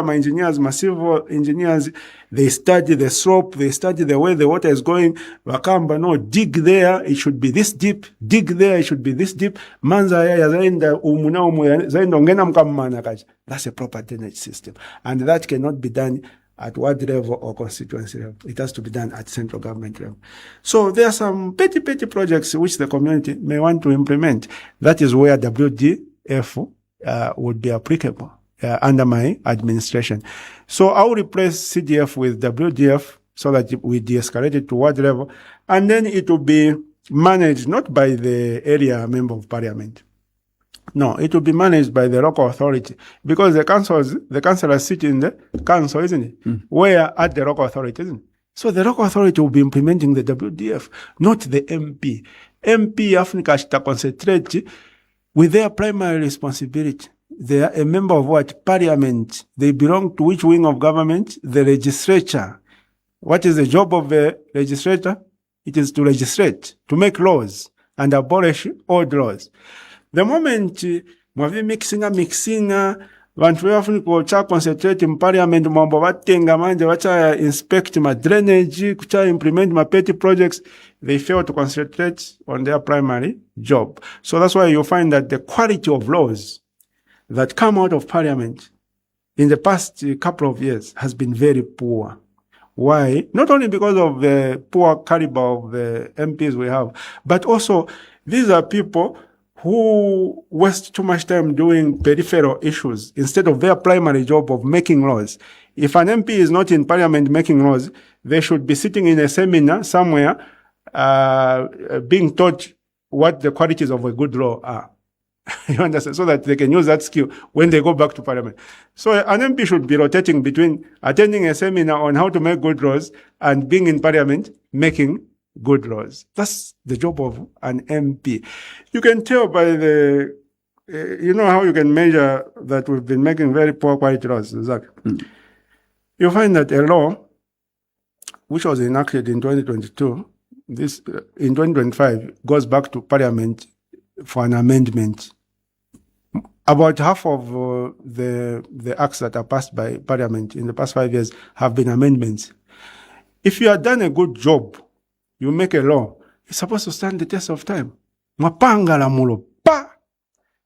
my engineers, my civil engineers, they study the slope, they study the way the water is going. Wakamba, no, dig there, it should be this deep. Dig there, it should be this deep. Manza ya zaenda umuna zaenda ongena mkamana kaji. That's a proper drainage system. And that cannot be done at ward level or constituency level. It has to be done at central government level. So there are some petty projects which the community may want to implement. That is where WDF would be applicable under my administration. So I will replace CDF with WDF so that we de-escalate it to ward level. And then it will be managed not by the area member of parliament. No, it will be managed by the local authority, because the councillors sit in the council, isn't it? Where at the local authority, isn't it? So the local authority will be implementing the WDF, not the MP. MP Africa should concentrate with their primary responsibility. They are a member of what? Parliament. They belong to which wing of government? The legislature. What is the job of the legislature? It is to legislate, to make laws and abolish old laws. The moment mwavi mixinga vantu vevafunika cha concentrate in parliament mambo vatenga manje vacha inspect ma drainage kucha implement ma petty projects, they fail to concentrate on their primary job. So that's why you find that the quality of laws that come out of parliament in the past couple of years has been very poor. Why? Not only because of the poor caliber of the MPs we have, but also these are people who waste too much time doing peripheral issues instead of their primary job of making laws. If an MP is not in parliament making laws, they should be sitting in a seminar somewhere, being taught what the qualities of a good law are. You understand? So that they can use that skill when they go back to parliament. So an MP should be rotating between attending a seminar on how to make good laws and being in parliament making good laws. That's the job of an MP. You can tell by the, you know how you can measure that we've been making very poor quality laws, Zach? You find that a law which was enacted in 2022, this in 2025 goes back to parliament for an amendment. About half of the acts that are passed by parliament in the past 5 years have been amendments. If you have done a good job, you make a law, it's supposed to stand the test of time. Mapanga la mulo pa.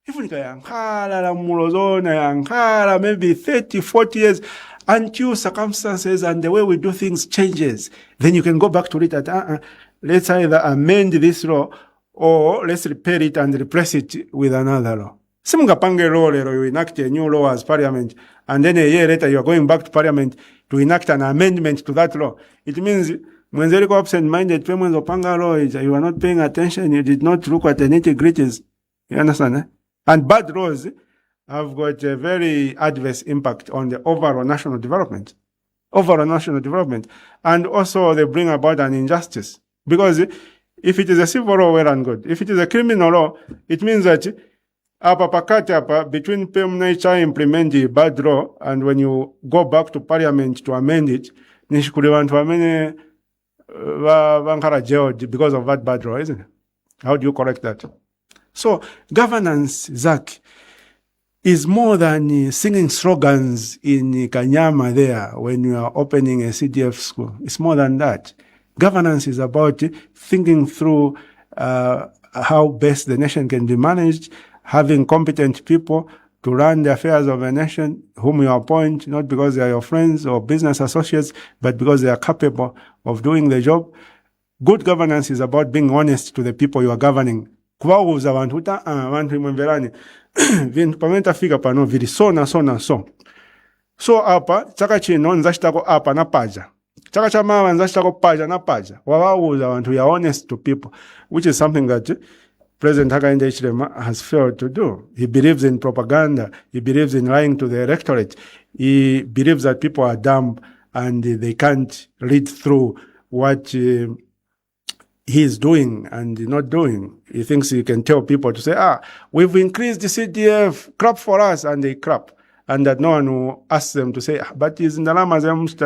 Even yankala la mulo zona yankala maybe 30, 40 years until circumstances and the way we do things changes. Then you can go back to it at let's either amend this law or let's repair it and replace it with another law. Simungapange law lero, you enact a new law as parliament, and then a year later you are going back to parliament to enact an amendment to that law. It means when they go absent-minded payments of panga law, you are not paying attention, you did not look at the nitty-gritties. You understand? Eh? And bad laws have got a very adverse impact on the overall national development. And also they bring about an injustice. Because if it is a civil law, well and good. If it is a criminal law, it means that between nature implement the bad law, and when you go back to parliament to amend it, because of that bad law, isn't it? How do you correct that? So governance, Zach, is more than singing slogans in Kanyama there when you are opening a CDF school. It's more than that. Governance is about thinking through how best the nation can be managed, having competent people to run the affairs of a nation whom you appoint, not because they are your friends or business associates, but because they are capable of doing the job. Good governance is about being honest to the people you are governing. Kuwauza vantu vantu imwemverani vintu pamenta fika pano vili so na so na so. So apa chaka chino nzashitako apa na paja. Chaka chama nzashitako paja na paja. Wawauza vantu you are honest to people, which is something that President Hakainde Hichilema has failed to do. He believes in propaganda. He believes in lying to the electorate. He believes that people are dumb and they can't read through what he is doing and not doing. He thinks he can tell people to say, we've increased the CDF, crap for us, and they crap. And that no one will ask them to say, but is in the lama increase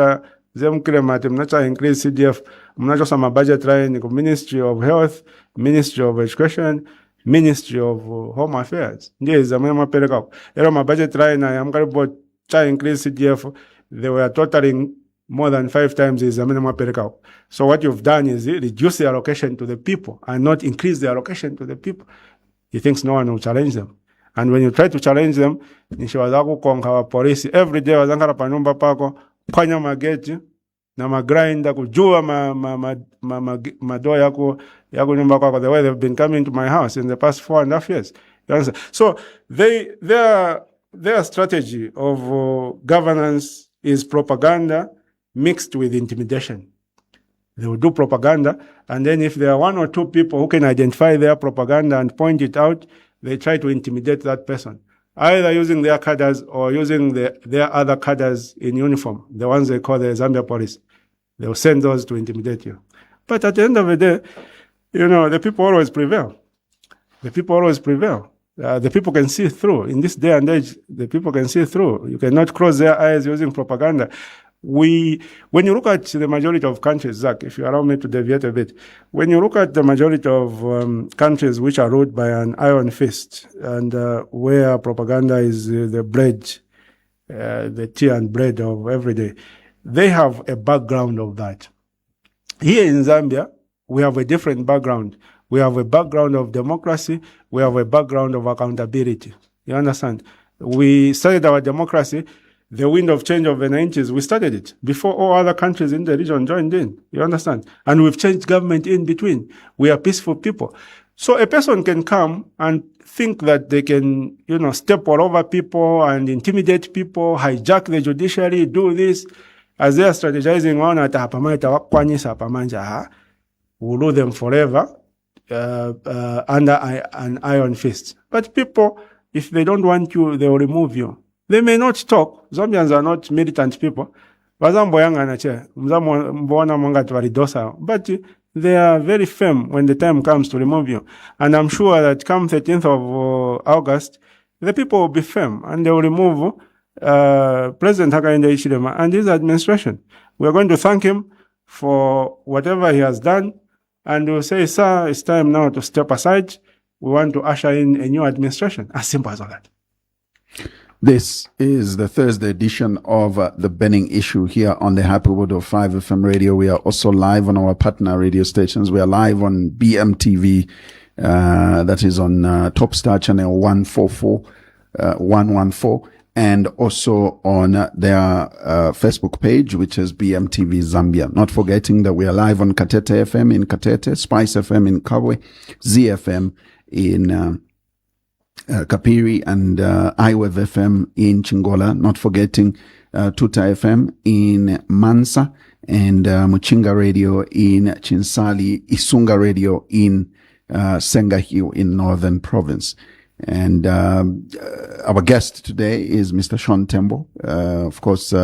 CDF, mnacho budget line, Ministry of Health, Ministry of Education, Ministry of Home Affairs. Ndiye zamema peleka. Ero ma budget line I am going to increase CDF, they were totaling more than 5 times is zamema peleka. So what you've done is reduce the allocation to the people and not increase the allocation to the people. He thinks no one will challenge them. And when you try to challenge them, nishiwazaku konga police every day wazangara panumba pako kwanya mageti na magrinda kujua madoa yako nyumba kwako, the way they've been coming to my house in the past 4.5 years. You understand? So their strategy of governance is propaganda mixed with intimidation. They will do propaganda, and then if there are 1 or 2 people who can identify their propaganda and point it out, they try to intimidate that person, either using their cadres or using their other cadres in uniform, the ones they call the Zambia police. They will send those to intimidate you. But at the end of the day, the people always prevail. The people can see through. In this day and age, the people can see through. You cannot close their eyes using propaganda. When you look at the majority of countries, Zach, if you allow me to deviate a bit, when you look at the majority of countries which are ruled by an iron fist and where propaganda is the bread, the tea and bread of every day, they have a background of that. Here in Zambia, we have a different background. We have a background of democracy. We have a background of accountability. You understand? We started our democracy the wind of change of the 90s, we started it before all other countries in the region joined in. You understand? And we've changed government in between. We are peaceful people. So a person can come and think that they can, step all over people and intimidate people, hijack the judiciary, do this. As they are strategizing on at we'll rule them forever under an iron fist. But people, if they don't want you, they will remove you. They may not talk. Zambians are not militant people. But they are very firm when the time comes to remove you. And I'm sure that come 13th of August, the people will be firm and they will remove President Hakainde Hichilema and his administration. We are going to thank him for whatever he has done. And we'll say, sir, it's time now to step aside. We want to usher in a new administration. As simple as all that. This is the Thursday edition of The Burning Issue here on the Happy Word of 5 FM radio. We are also live on our partner radio stations. We are live on BMTV, that is on Top Star channel 114, and also on their Facebook page, which is BMTV Zambia. Not forgetting that we are live on Katete FM in Katete, Spice FM in Kabwe, ZFM in Kapiri, and iWave FM in Chingola. Not forgetting Tuta FM in Mansa, and Muchinga Radio in Chinsali, Isunga Radio in Senga Hill in Northern Province. And our guest today is Mr. Sean Tembo, of course,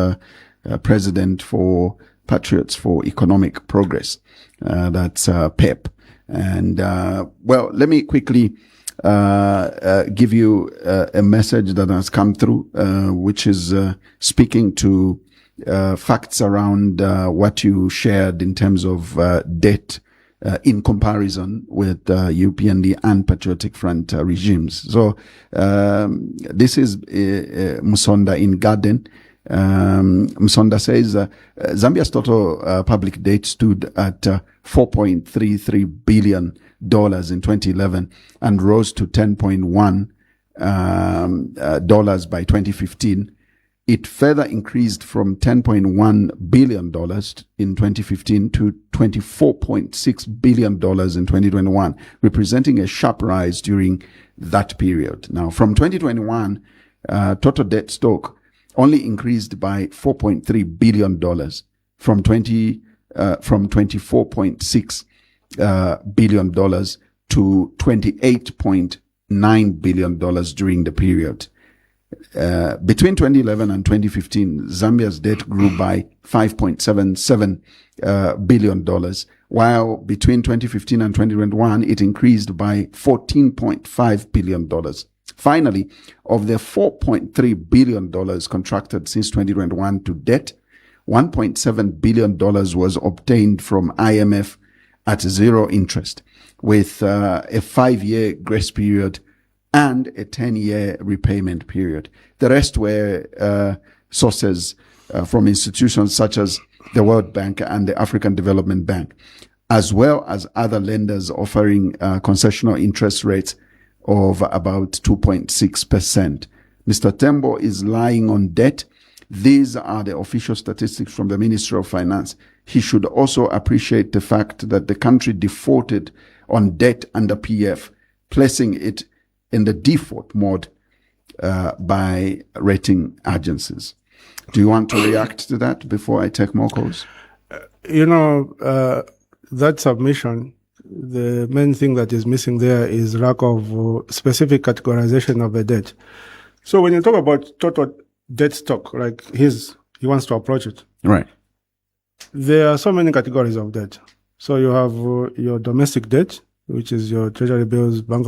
President for Patriots for Economic Progress. That's PEP. And well, let me quickly give you a message that has come through, which is speaking to facts around what you shared in terms of debt in comparison with UPND and Patriotic Front regimes. So this is Musonda in Garden. Musonda says Zambia's total public debt stood at $4.33 billion in 2011 and rose to $10.1 by 2015. It further increased from $10.1 billion in 2015 to $24.6 billion in 2021, representing a sharp rise during that period. Now, from 2021, total debt stock only increased by $4.3 billion from $24.6 billion to $28.9 billion during the period. Between 2011 and 2015, Zambia's debt grew by $5.77 billion, while between 2015 and 2021, it increased by $14.5 billion. Finally, of the $4.3 billion contracted since 2021 to debt, $1.7 billion was obtained from IMF at zero interest, with a 5-year grace period and a 10-year repayment period. The rest were sources from institutions such as the World Bank and the African Development Bank, as well as other lenders offering concessional interest rates of about 2.6%. Mr. Tembo is lying on debt. These are the official statistics from the Ministry of Finance. He should also appreciate the fact that the country defaulted on debt under PF, placing it in the default mode by rating agencies. Do you want to react to that before I take more calls? That submission, the main thing that is missing there is lack of specific categorization of the debt. So when you talk about total debt stock, like he wants to approach it. Right. There are so many categories of debt. So you have your domestic debt, which is your treasury bills, bank,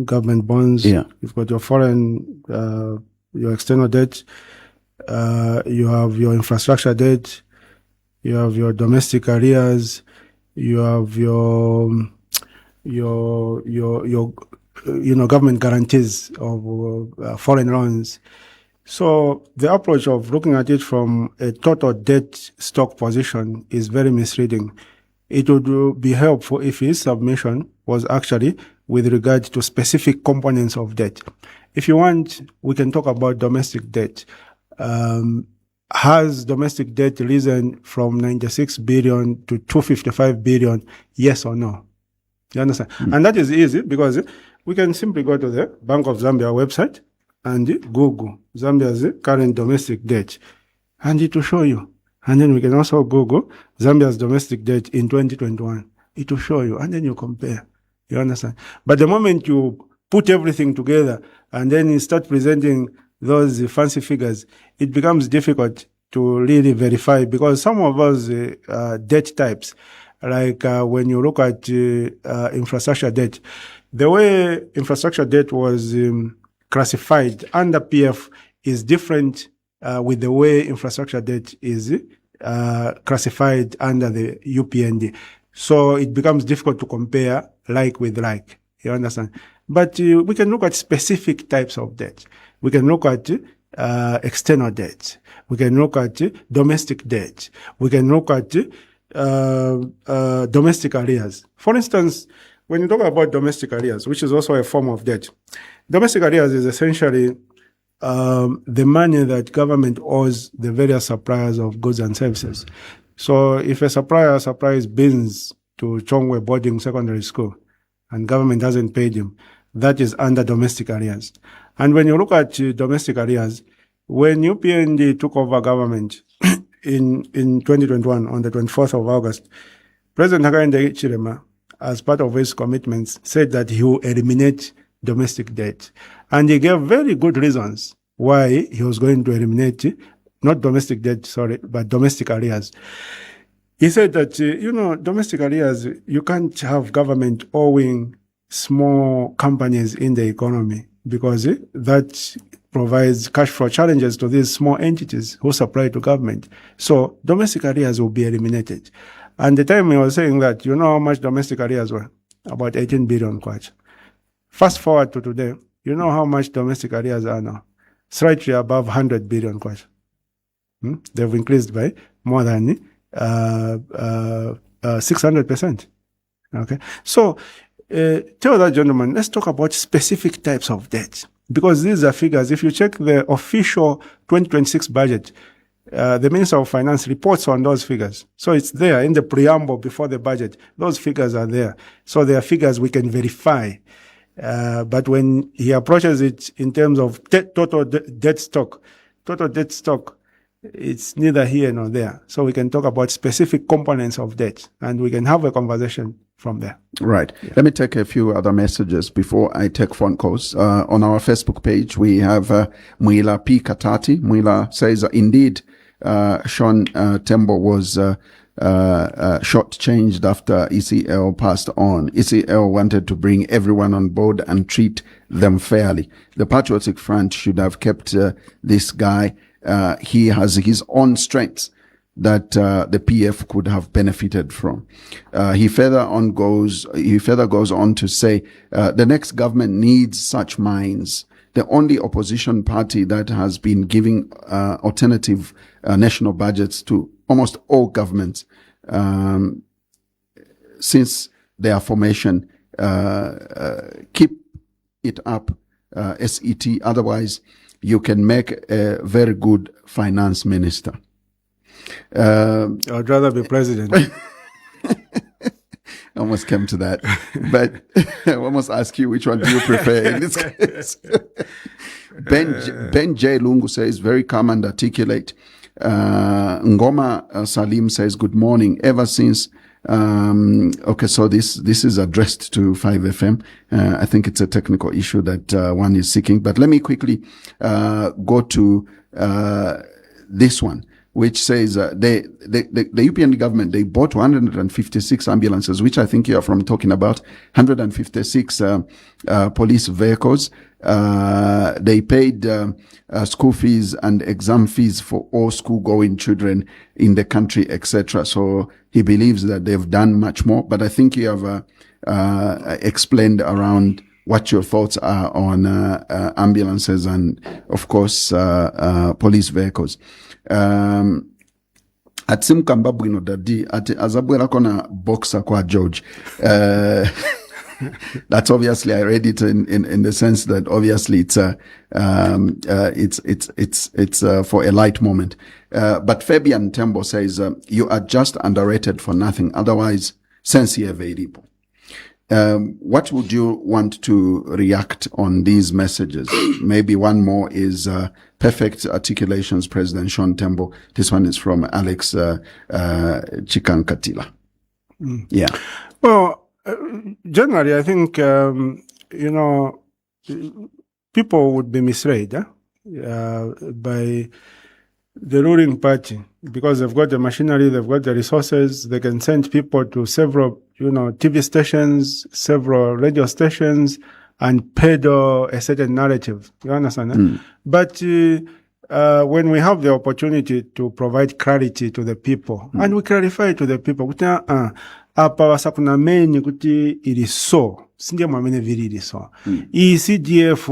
government bonds. Yeah. You've got your foreign, your external debt. You have your infrastructure debt. You have your domestic arrears. You have your government guarantees of foreign loans. So the approach of looking at it from a total debt stock position is very misleading. It would be helpful if his submission was actually with regard to specific components of debt. If you want, we can talk about domestic debt. has domestic debt risen from 96 billion to 255 billion? Yes or no? You understand? And that is easy because we can simply go to the Bank of Zambia website and Google Zambia's current domestic debt, and it will show you. And then we can also Google Zambia's domestic debt in 2021. It will show you, and then you compare. You understand? But the moment you put everything together and then you start presenting those fancy figures, it becomes difficult to really verify, because some of those debt types, like when you look at infrastructure debt, the way infrastructure debt was classified under PF is different with the way infrastructure debt is classified under the UPND. So it becomes difficult to compare like with like. You understand? But we can look at specific types of debt. We can look at external debt. We can look at domestic debt. We can look at domestic arrears. For instance, when you talk about domestic arrears, which is also a form of debt, domestic arrears is essentially the money that government owes the various suppliers of goods and services. So if a supplier supplies bins to Chongwe Boarding Secondary School and government hasn't paid him, that is under domestic arrears. And when you look at domestic arrears, when UPND took over government in 2021 on the 24th of August, President Hakainde Hichilema, as part of his commitments, said that he will eliminate domestic debt. And he gave very good reasons why he was going to eliminate, not domestic debt, sorry, but domestic arrears. He said that, domestic arrears, you can't have government owing small companies in the economy, because that provides cash flow challenges to these small entities who supply to government. So domestic arrears will be eliminated. And the time he was saying that, you know how much domestic arrears were? About 18 billion kwacha. Fast forward to today, you know how much domestic arrears are now? Slightly above 100 billion kwacha. They've increased by more than 600%. Okay. So, tell that gentleman, let's talk about specific types of debt, because these are figures. If you check the official 2026 budget, the Minister of Finance reports on those figures. So it's there in the preamble before the budget. Those figures are there. So they are figures we can verify. But when he approaches it in terms of total debt stock, it's neither here nor there. So we can talk about specific components of debt, and we can have a conversation from there. Right. Yeah. Let me take a few other messages before I take phone calls. On our Facebook page, we have Mwila P. Katati. Mwila says, indeed, Sean Tembo was shortchanged after ECL passed on. ECL wanted to bring everyone on board and treat them fairly. The Patriotic Front should have kept this guy. He has his own strengths that the PF could have benefited from. He further goes on to say the next government needs such minds. The only opposition party that has been giving alternative national budgets to almost all governments since their formation. Keep it up, SET. Otherwise, you can make a very good finance minister. I'd rather be president. I almost came to that, but I almost ask you, which one do you prefer in this case? Ben J. Lungu says, very calm and articulate. Ngoma Salim says, good morning. Ever since, okay, so this is addressed to 5FM. I think it's a technical issue that one is seeking, but let me quickly go to this one, which says the UPND government, they bought 156 ambulances, which I think you are from talking about, 156 police vehicles. They paid school fees and exam fees for all school-going children in the country, etc. So he believes that they've done much more. But I think you have explained around what your thoughts are on ambulances and, of course, police vehicles. Atsimkamba bwino dadi ati azabwera kona boxer kwa George. That's obviously, I read it in the sense that obviously it's for a light moment. But Fabian Tembo says, you are just underrated for nothing. Otherwise, sincere variable. What would you want to react on these messages? Maybe one more is perfect articulations, President Sean Tembo. This one is from Alex Chikankatila. Yeah. Well, generally, I think, people would be misled by the ruling party because they've got the machinery, they've got the resources, they can send people to several, TV stations, several radio stations, and peddle a certain narrative. You understand? But when we have the opportunity to provide clarity to the people, and we clarify to the people, apa wasakunameni kuti ili so sindia mwamene vili ili so CDF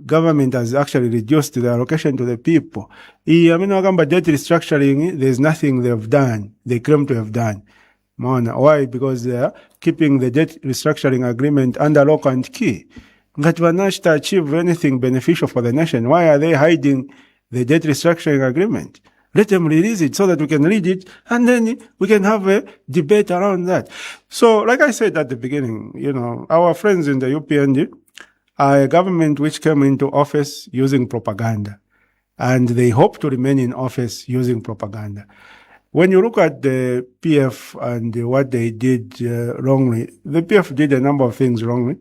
government has actually reduced the allocation to the people. Amino wakamba debt restructuring, there's nothing they've done, they claim to have done. Why? Because they are keeping the debt restructuring agreement under lock and key. Ngati wanashita achieve anything beneficial for the nation, why are they hiding the debt restructuring agreement? Let them release it so that we can read it, and then we can have a debate around that. So, like I said at the beginning, our friends in the UPND are a government which came into office using propaganda, and they hope to remain in office using propaganda. When you look at the PF and what they did wrongly, the PF did a number of things wrongly,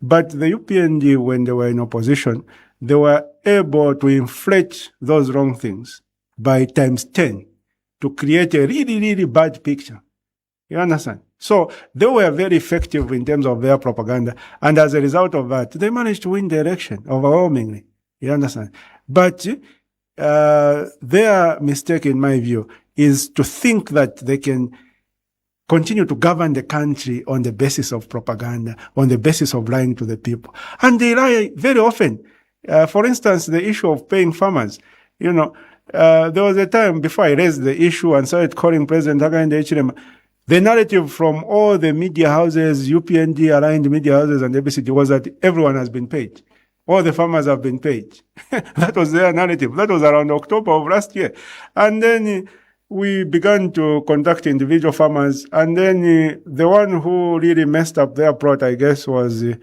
but the UPND, when they were in opposition, they were able to inflate those wrong things by times 10 to create a really, really bad picture. You understand? So they were very effective in terms of their propaganda. And as a result of that, they managed to win the election overwhelmingly. You understand? But their mistake, in my view, is to think that they can continue to govern the country on the basis of propaganda, on the basis of lying to the people. And they lie very often. For instance, the issue of paying farmers, there was a time before I raised the issue and started calling President Hakainde Hichilema. The narrative from all the media houses, UPND aligned media houses and ABCD was that everyone has been paid. All the farmers have been paid. That was their narrative. That was around October of last year. And then we began to contact individual farmers. And then the one who really messed up their plot, I guess, was the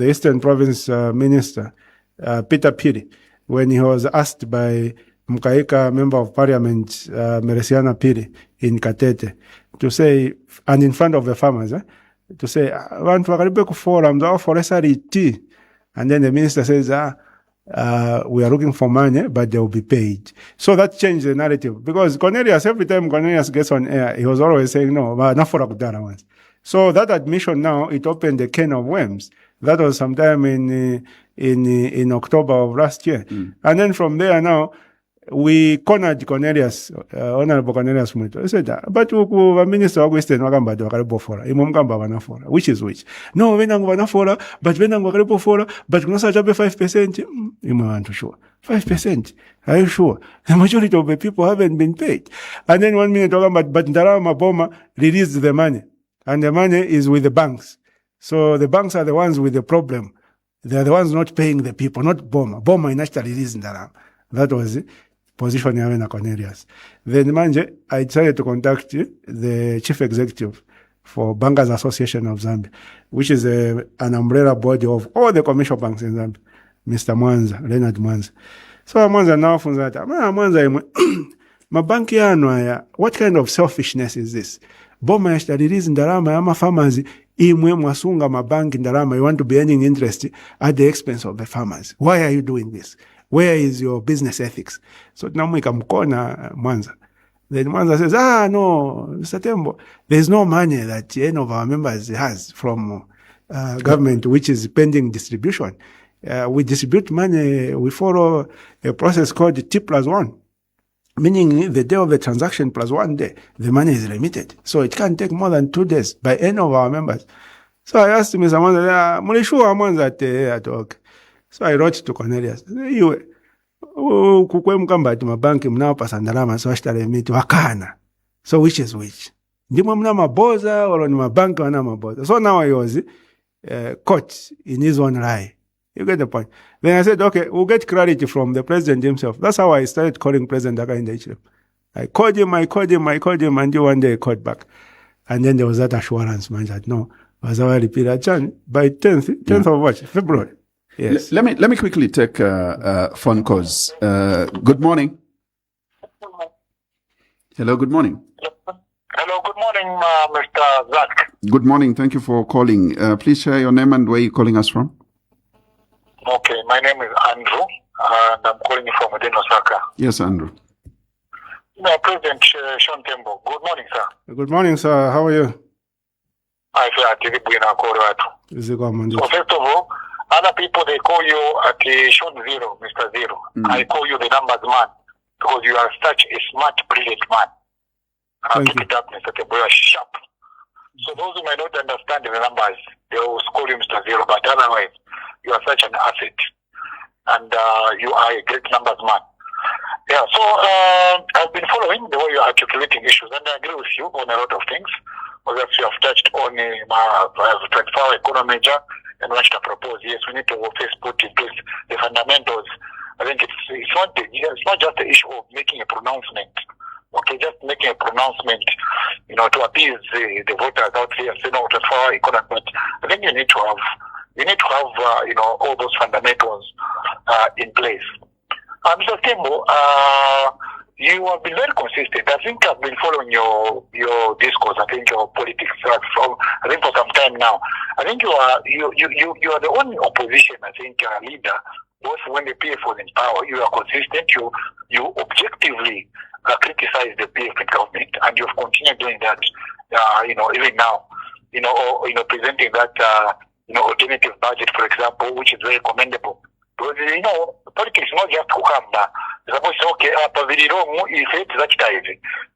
Eastern Province Minister, Peter Piri, when he was asked by Mkaika Member of Parliament, Meresiana Piri, in Katete, to say, and in front of the farmers, to say, and then the minister says, we are looking for money, but they will be paid. So that changed the narrative. Because Cornelius, every time Cornelius gets on air, he was always saying, no, but not for Akudara. So that admission now, it opened a can of worms. That was sometime in October of last year. And then from there now, we cornered Cornelius, Honorable Cornelius Mwito. He said, but the minister of Western Wagamba do Akaribo Fora, Imomgamba Vanafora, which is which? No, Venang Vanafora, but Venang Wakaribo Fora, but Gnosa Jabe 5%. You want to sure. 5%. Are you sure? The majority of the people haven't been paid. And then 1 minute talking about, but Ndarama Boma released the money. And the money is with the banks. So the banks are the ones with the problem. They are the ones not paying the people, not Boma. Boma in actually released Ndarama. That was it. Position Yavena Cornelius. Then manje, I decided to contact the chief executive for Bankers Association of Zambia, which is an umbrella body of all the commercial banks in Zambia. Mr. Mwanza, Leonard Mwanza. So Mwanza now funza that, Mwanza, mabanki yano, what kind of selfishness is this? Boma yashita release Ndarama, yama farmers, imwe mwasunga mabanki Ndarama, you want to be earning interest at the expense of the farmers. Why are you doing this? Where is your business ethics? So now we come corner Mwanza. Then Mwanza says, no, Mr. Tembo, there's no money that any of our members has from government, which is pending distribution. We distribute money, we follow a process called T+1, meaning the day of the transaction plus 1 day, the money is limited. So it can't take more than 2 days by any of our members. So I asked Mr. Mwanza, Mulishu Mwanza at work. So I wrote to Cornelius, kukwe mkamba ati mabanki mnao pasa Ndarama so ashitale miti wakana. So which is which? ndimwe mna maboza or ni mabanka wana maboza. So now I was caught in his own lie. You get the point. Then I said, okay, we'll get clarity from the president himself. That's how I started calling President Daka in the HM. I called him, and one day he called back. And then there was that assurance, man, that no, was our repeat by 10th of what? February. Yes. Let me quickly take phone calls. Good morning. Hello, good morning. Hello, good morning, Mr. Zach. Good morning. Thank you for calling. Please share your name and where you're calling us from. Okay, my name is Andrew, and I'm calling you from within Osaka. Yes, Andrew. President Sean Tembo. Good morning, sir. Good morning, sir. How are you? I feel at the So first of all, other people, they call you at Sean Zero, Mr. Zero. I call you the numbers man because you are such a smart, brilliant man. Keep it up, Mr. Tembo. You are sharp. So those who may not understand the numbers, they will call you Mr. Zero, but otherwise, you are such an asset. And you are a great numbers man. Yeah, so I've been following the way you're articulating issues, and I agree with you on a lot of things. Because you have touched on my 24-hour economy measure and what to propose. Yes, we need to first put in place the fundamentals. I think it's not just the issue of making a pronouncement. Okay, just making a pronouncement, to appease the voters out here, say no 24-hour economy. But I think you need to have all those fundamentals in place. Mr. Tembo, you have been very consistent. I think I've been following your discourse. I think your politics for some time now. I think you are the only opposition. I think leader. Both when the PF was in power, you are consistent. You objectively criticize the PF government, and you've continued doing that. Even now, presenting that alternative budget, for example, which is very commendable. Because, politics is not just kukamba. It's supposed to say, okay,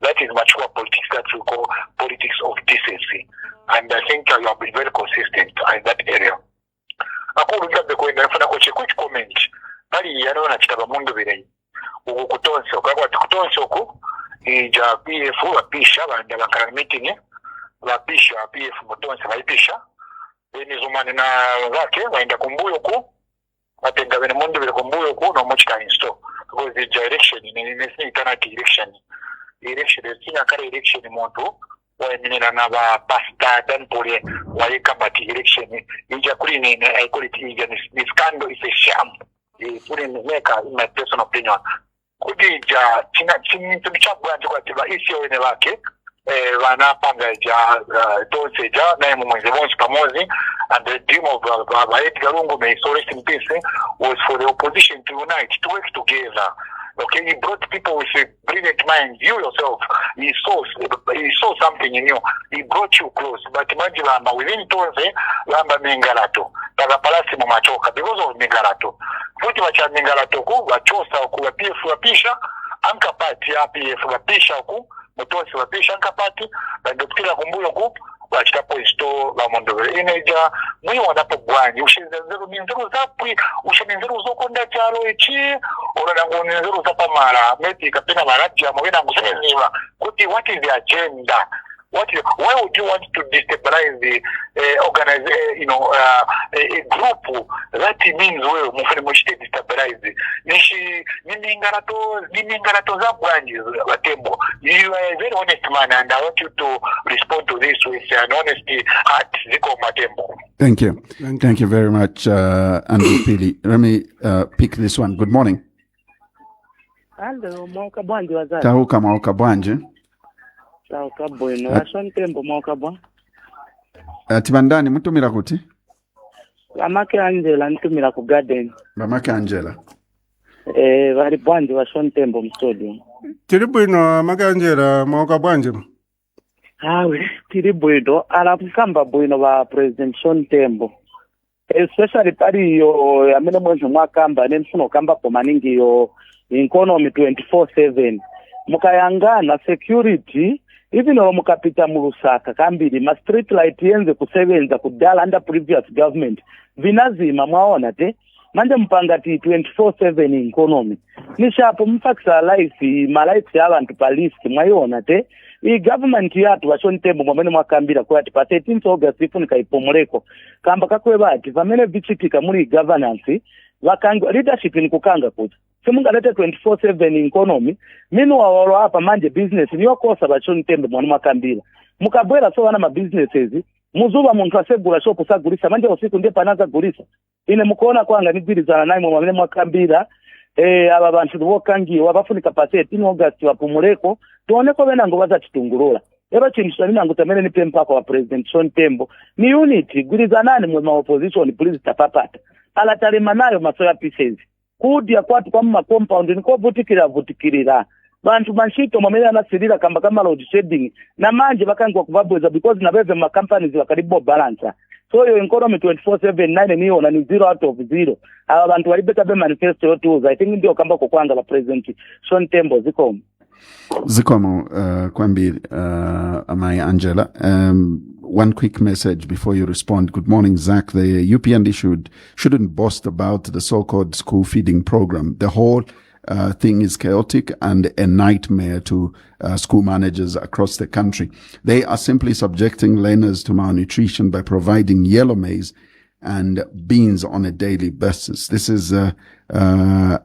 that is mature politics. That we call politics of decency. And I think you have been very consistent in that area. Quick comment. Bali yana chitaba mundu birei. Uku Tonse oku ija PF wapisha banda bankara meeting wapisha PF mutonse baipisha. Then izumane na zake waenda kumbuyo ku atenga bene mundu bile kumbuyo ku no muchika install because the direction ni itana direction sina kare election muntu waeminena na ba pasta dan pole waika bati election ija kuri ni I call it the scandal is a sham. Put in my personal opinion. Kudija chintu chakwanza kwa tiba isio ene wake wanapanga Tonse na mwezi moja pamoja, and the dream of Edgar Lungu, may so rest in peace, was for the opposition to unite, to work together. Okay, he brought people with a brilliant mind. You yourself, he saw something in you. He brought you close. But imagine within Tonse, lamba mingalato. Palasi mumachoka because of mingalato. Futi wacha mingalato ku wachosa ku wapisha anka pati PF wapisha ku mutonsi wapisha anka pati na doktora kumbuyo ku wachitapo isto la mondovere ineja mwi wanapo gwanyi ushinzero minzero zapwi ushinzero zokonda charo echi orana ngonzero zapamara meti kapena maraja mwena nguseziva kuti what is the agenda. Why would you want to destabilize the organization, a group that means well, mufune destabilize. Nimingarato zabwanji Tembo. You are a very honest man, and I want you to respond to this with an honesty heart, Ziko Matembo. Thank you. Thank you very much, Andrew Pili. Let me pick this one. Good morning. Hello, Mauka Bwanji wazali. Tahuka Mauka Bwanji. Sauka bwino Sean Tembo Mauka Bwanji. Tibandani mutumira kuti? Bamake Angela ntumira ku garden. Bamake Angela. Bali Bwanji wa Sean Tembo mstodi. Tiri bwino Amake Angela Mauka Bwanji. Tiri bwino alakamba bwino ba President Sean Tembo. Especially pari yo amene mwenzi mwakamba nemfuno kamba po maningi yo economy 24/7. Mukayangana security even though mukapita mu Lusaka kambiri ma street light yenze kusebenza kudala under previous government vinazima mwaona te manje mpanga ti 24/7 economy nishapo mfakisa life life y'abantu pa list mwayiona te i government yatu washoni Tembo mwamene mwakambira kwa ati pa 13 August ifunika ipomuleko kamba kakwe bati vamene vichitika muri governance wakanga leadership ni kukanga kuti simunga lete 24/7 economy minu wawalo hapa manje business niyo kosa washoni Tembo mwani mwakambira mukabwera so wana ma businesses muzuba muntu asegura shop sagurisa manje usiku ndiye panaza gurisa ine mukoona kwanga nigwirizana naye mwamene mwakambira aba bantu bokangiwa bafunika pa 13 August wapumuleko tuoneko bena ngo bazatitungulula ero chintu chanina ngutamene ni pempa kwa president Shon Tembo ni unity gwirizanani mwe ma opposition please tapapata ala talema nayo masoya pieces kudya kwatu kwa ma compound niko vutikirira bantu manshito mwamene anasirira kamba load shedding na manje bakangwa kubabweza because na beze ma companies wakaribo balance so yo economy 24/7 niyo na ni 0 out of 0 aba bantu walibeka be manifesto tools I think ndio kamba kwa kwanga la president Shon Tembo zikomo Kwambi Amai Angela one quick message before you respond. Good morning, Zach. The UPND shouldn't boast about the so-called school feeding program. The whole thing is chaotic and a nightmare to school managers across the country. They are simply subjecting learners to malnutrition by providing yellow maize and beans on a daily basis. This is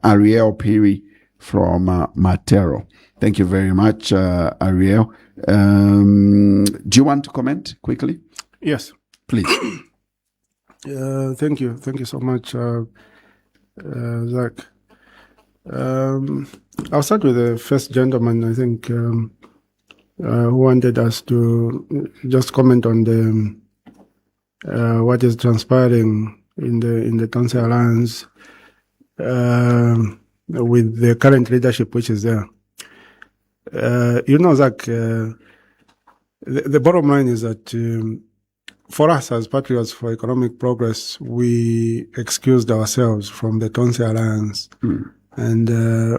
Ariel Piri from Matero. Thank you very much, Ariel. Do you want to comment quickly? Yes. Please. Thank you. Thank you so much, Zach. I'll start with the first gentleman, I think, who wanted us to just comment on the what is transpiring in the Tonse Alliance with the current leadership which is there. Zach, the bottom line is that for us as Patriots for Economic Progress, we excused ourselves from the Tonse Alliance. And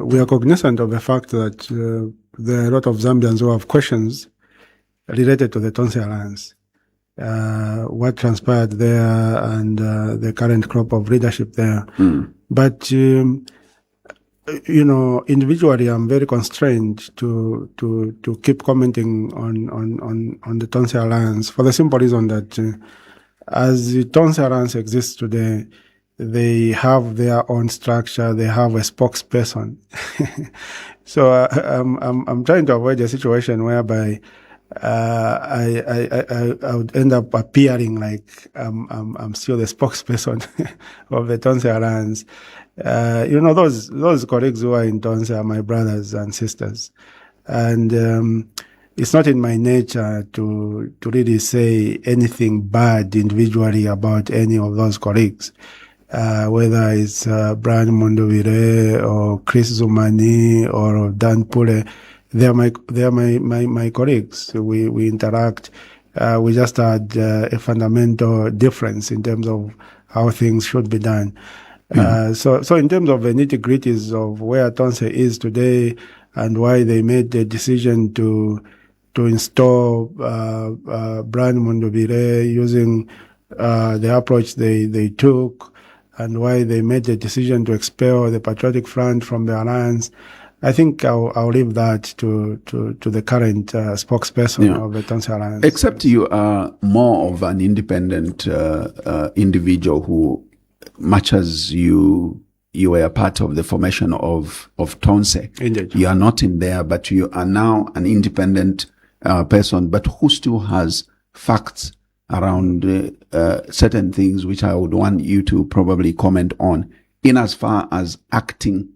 we are cognizant of the fact that there are a lot of Zambians who have questions related to the Tonse Alliance, what transpired there and the current crop of leadership there. But individually, I'm very constrained to keep commenting on the Tonse Alliance for the simple reason that as the Tonse Alliance exists today, they have their own structure. They have a spokesperson. So I'm trying to avoid a situation whereby I would end up appearing like I'm still the spokesperson of the Tonse Alliance. Those colleagues who are in Tonse are my brothers and sisters, and it's not in my nature to really say anything bad individually about any of those colleagues. Whether it's Brian Mondovire or Chris Zumani or Dan Pule, they are my colleagues. We interact. We just had a fundamental difference in terms of how things should be done. So in terms of the nitty-gritties of where Tonse is today and why they made the decision to install Brian Mondovire using the approach they took, and why they made the decision to expel the Patriotic Front from the alliance, I think I'll leave that to the current spokesperson of the Tonse Alliance. Except you are more of an independent individual who, much as you were a part of the formation of Tonse. Indeed. You are not in there, but you are now an independent person, but who still has facts around certain things which I would want you to probably comment on in as far as acting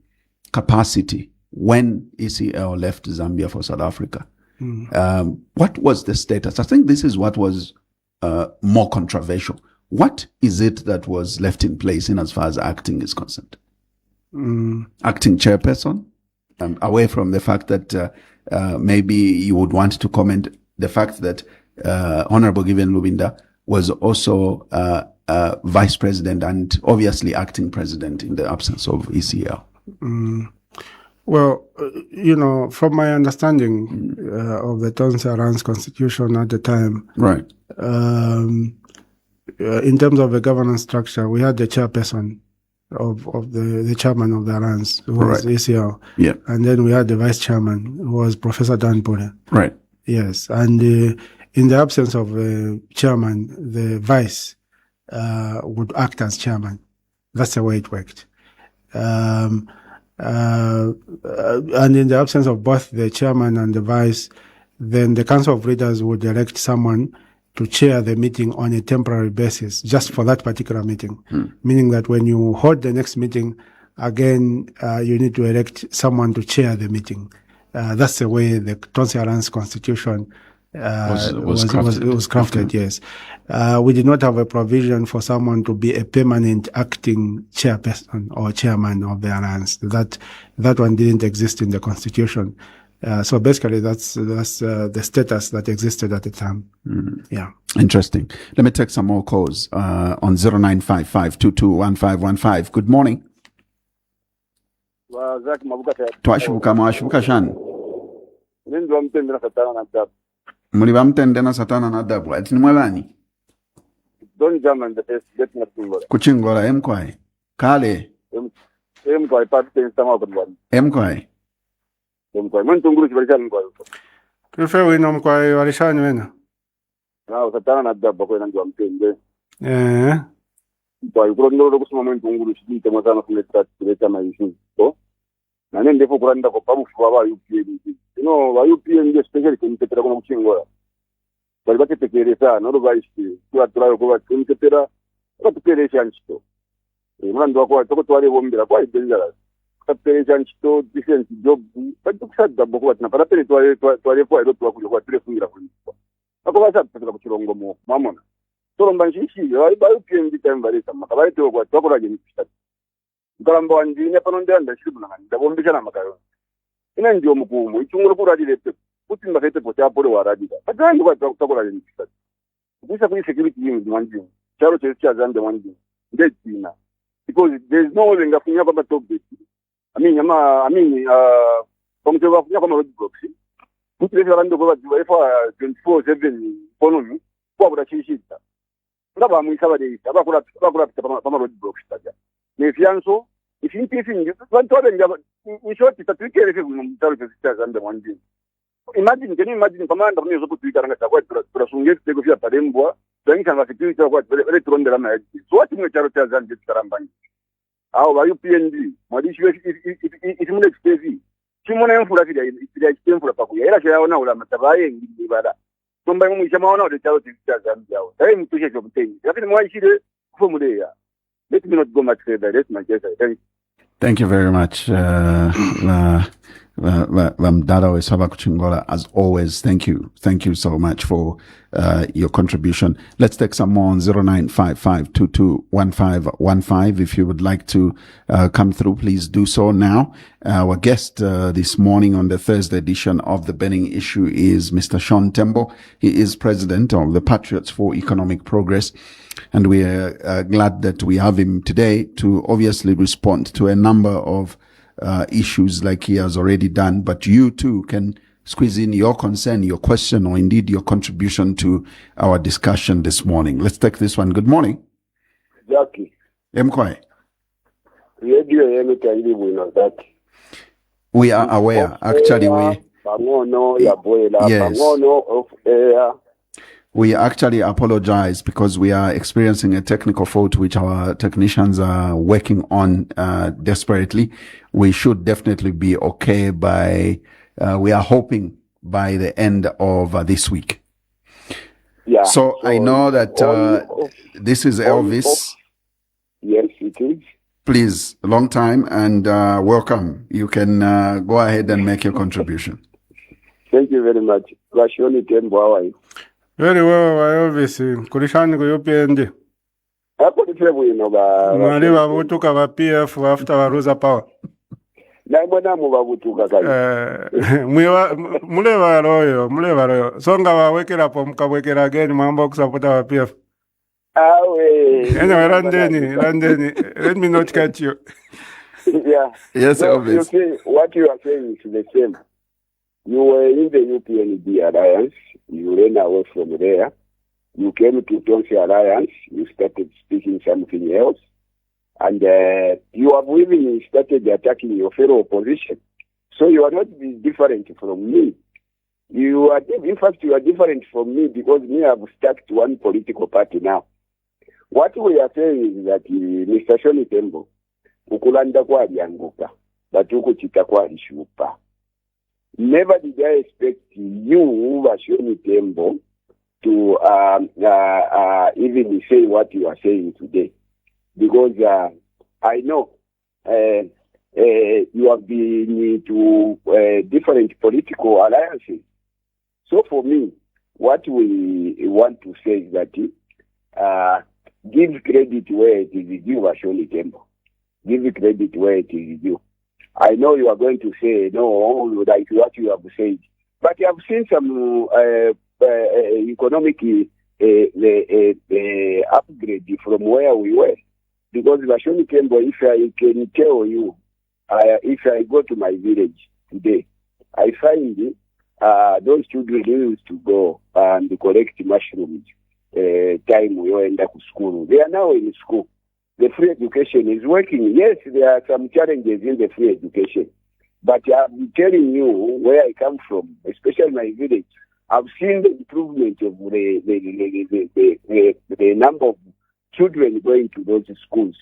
capacity when ECL left Zambia for South Africa. What was the status? I think this is what was more controversial. What is it that was left in place in as far as acting is concerned? Acting chairperson, away from the fact that maybe you would want to comment the fact that Honorable Given Lubinda was also vice president and obviously acting president in the absence of ECL. Well, from my understanding of the Tonse Alliance constitution at the time, right? In terms of the governance structure, we had the chairperson of the chairman of the Alliance, who was ACL. Yeah. And then we had the vice chairman, who was Professor Dan Pole. Right. Yes. And in the absence of chairman, the vice would act as chairman. That's the way it worked. And in the absence of both the chairman and the vice, then the Council of Leaders would elect someone to chair the meeting on a temporary basis, just for that particular meeting. Meaning that when you hold the next meeting, again, you need to elect someone to chair the meeting. That's the way the Tonse Alliance constitution was crafted. Yes. We did not have a provision for someone to be a permanent acting chairperson or chairman of the Alliance. That one didn't exist in the constitution. So basically, that's the status that existed at the time. Yeah. Interesting. Let me take some more calls on 0955221515. Good morning. Twashibuka mwashibuka shani. Muli bamtende na satana na dabu. Ati ni mwabani? Don't German the best get na Kuchingola. Kuchingola emkwai. Kale. Emkwai pati sama badwani. Emkwai. Emkwai mntunguru chibarishani mkwai. Tufe wino mkwai walishani wena. Na satana na dabu kwa ndio mtende. Mkwai kuro ndoro kusoma mntunguru chite mwazana kuleta na issue. So na nende fo kuranda ko pabu fwa ba UPND. Ba UPND especially kunitera kuna Kuchingola. Bali batekereza no rubayishi twaturayo ko batuntetera batukeresha nchito murando wako toko twari bombera kwa dangerous kateresha nchito different job batukusada boko batna para pere twari kwa ilo twakuyo kwa telefungira kuni ako basa tutaka kuchirongo mo mamona toromba nshishi ba UPND time bari sama kabari to kwa twakora je nchita ngalamba wanjine panonde ndashibu nanga ndabombisha na makayo ina ndio mukumu ichunguro kuradi lepe kuti mbakete pote apole waradika atandi kwa tokora le nchita kuisa kuni security team mwanjini charo cha Zambia mwanjini ndetina because there is no way ngafunya kwa top base komite wafunya kwa road blocks kuti leo rando kwa jiwa fa 24/7 economy kwa buda chishita ngaba muisaba de abakura pa road blocks taja ne fianso ifintifingi bantu abenga ishoti tatuikere ke mutaro cha Zambia mwanjini. Imagine, can you imagine commander news of Twitter and Trasunget take of Parembua, saying can security of what electron de la night. So what in the characters and get Karamban? How are you PND? What is if you next TV? Simon for it's came for a papuya, Shana, Matabai, and Divada. Somebody who is a man of the charity and Yao. Time to check of things. Nothing why she did from there. Let me not go much further. That's my guess. Thank you very much. Dada Wesaba Kuchingola, as always, thank you so much for your contribution. Let's take some more on 0955221515. If you would like to come through, please do so now. Our guest this morning on the Thursday edition of the Burning Issue is Mr. Tembo. He is president of the Patriots for Economic Progress, and we are glad that we have him today to obviously respond to a number of issues like he has already done, but you too can squeeze in your concern, your question, or indeed your contribution to our discussion this morning. Let's take this one. Good morning. Jackie. Mkwai. That we are aware. Actually, we actually apologize because we are experiencing a technical fault which our technicians are working on desperately. We should definitely be okay by, we are hoping by the end of this week. Yeah. So I know that this is Elvis. Yes, it is. Please, long time and welcome. You can go ahead and make your contribution. Thank you very much. Tembo, how are you? Very well, obviously. Kulishani ku UPND. Hapo kitrebu inoba. Mwali wabutuka wa PF after waruza power. Na mbona mubabutuka kali. Mule waroyo. Songa wawekera po mkawekera again mambo kusapota wa PF. Anyway, Randeni. Let me not catch you. Yeah. Yes, so obviously. What you are saying is the same. You were in the UPND Alliance. You ran away from there. You came to Tonse Alliance. You started speaking something else. And you have even started attacking your fellow opposition. So you are not different from me. In fact, you are different from me because me have stuck to one political party now. What we are saying is that Mr. Shoni Tembo, ukulanda kwa alianguka, but ukuchita kwa alishupa. Never did I expect you, Shoni Tembo, to even say what you are saying today. Because I know you have been to different political alliances. So for me, what we want to say is that give credit where it is due, Shoni Tembo. Give credit where it is due. I know you are going to say, no, like what you have said. But you have seen some economic upgrade from where we were. Because Shoni Tembo, if I can tell you, if I go to my village today, I find those children who used to go and collect mushrooms time we went to school. They are now in school. The free education is working. Yes, there are some challenges in the free education. But I'm telling you where I come from, especially my village. I've seen the improvement of the number of children going to those schools.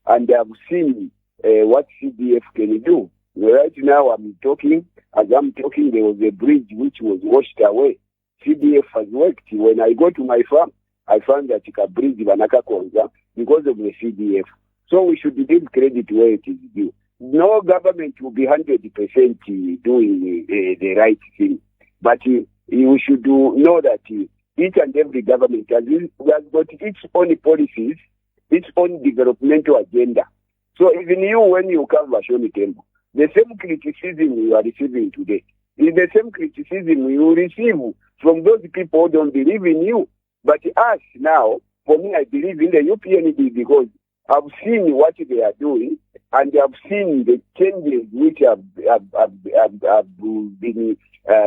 And I've seen what CDF can do. Right now as I'm talking, there was a bridge which was washed away. CDF has worked. When I go to my farm, I found that a bridge Banaka Konza because of the CDF. So we should give credit where it is due. No government will be 100% doing the right thing. But you should know that each and every government has got its own policies, its own developmental agenda. So even you, when you come to Shoni Tembo, the same criticism you are receiving today is the same criticism you receive from those people who don't believe in you. But us now, for me, I believe in the UPND because I've seen what they are doing and I've seen the changes which have been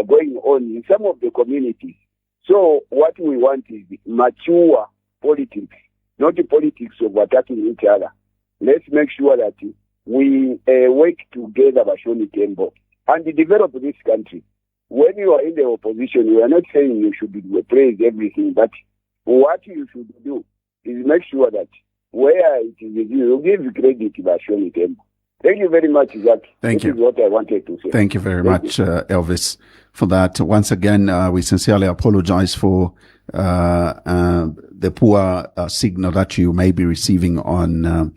going on in some of the communities. So what we want is mature politics, not the politics of attacking each other. Let's make sure that we work together, Shoni Tembo, and develop this country. When you are in the opposition, we are not saying you should praise everything, but what you should do is make sure that where it is you give credit to Shoni Tembo. Thank you very much, Zach. Thank you. This is what I wanted to say. Thank you very much, Elvis, for that. Once again, we sincerely apologize for the poor signal that you may be receiving on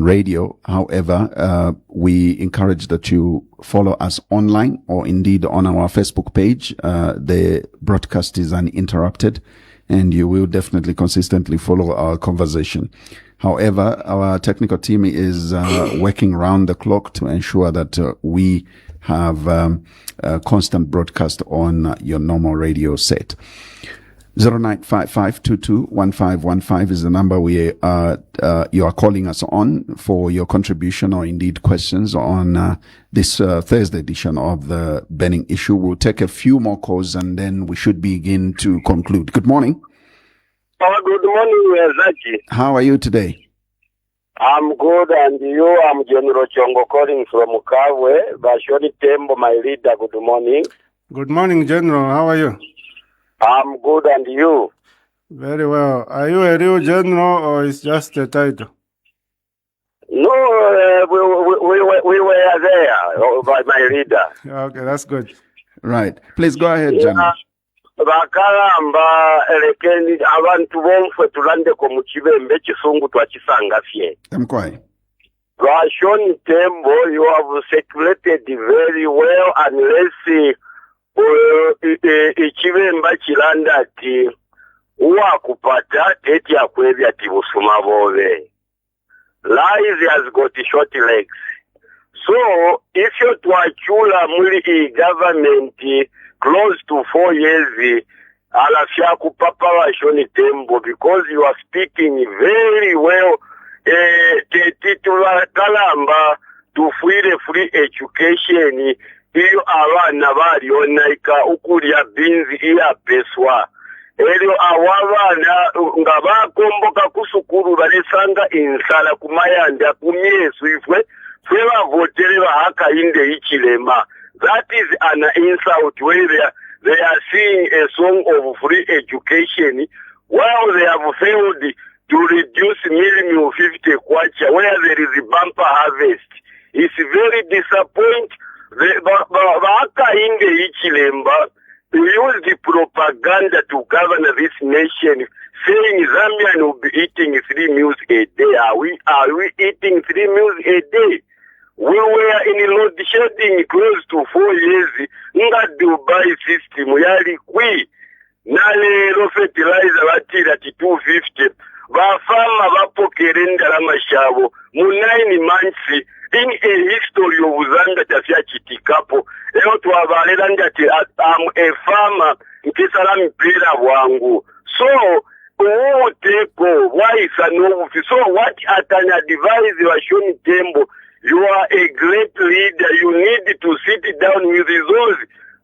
radio. However, we encourage that you follow us online or indeed on our Facebook page. The broadcast is uninterrupted, and you will definitely consistently follow our conversation. However, our technical team is working round the clock to ensure that we have a constant broadcast on your normal radio set. 0955221515 is the number you are calling us on for your contribution or indeed questions on this Thursday edition of the Burning Issue. We'll take a few more calls and then we should begin to conclude. Good morning. Good morning, Zaki. How are you today? I'm good, and you? I'm General Chongo calling from Mukawe. Shoni Tembo, my leader. Good morning. Good morning, General. How are you? I'm good, and you? Very well. Are you a real general or is just a title? No, we were there by my leader. Okay, that's good. Right. Please go ahead, General. Bakalamba elekeni abantu bonfe tulandeko mu kibembe kisungu twakisanga fye. Mkwai. Shoni Tembo, you have circulated very well unless ikibemba kilanda ati uwakupata eti akwebya ati busuma bobe. Lies has got short legs. So if you twachula muli government close to 4 years, alafia kupapa wa Shoni Tembo, because you are speaking very well. Titula kalamba tufuire free education. Iyo abana barionaika ukulia binzi iya peswa. elio awavana nga bakomboka kusukuru balesanga ensala kumayanda kumyesu ifwe fwe bavotere bahakainde ichilema. That is an insult where they are seeing a song of free education while they have failed to reduce millennium 50 kwacha where there is a bumper harvest. It's very disappointing. Bahakainde ichilemba use the propaganda to govern this nation, saying Zambian will be eating 3 meals a day. Are we eating 3 meals a day? We were in load shedding close to 4 years. Nga Dubai system yali kwi nalero fertilizer batira ti 250. Bafama bapokere ndalama shabo mu 9 months. In a history of Zambia tafya chitikapo ero twabalera ndati am a farmer nkisala mpira bwangu. So why is no? So what can advise Washoni Tembo? You are a great leader. You need to sit down with those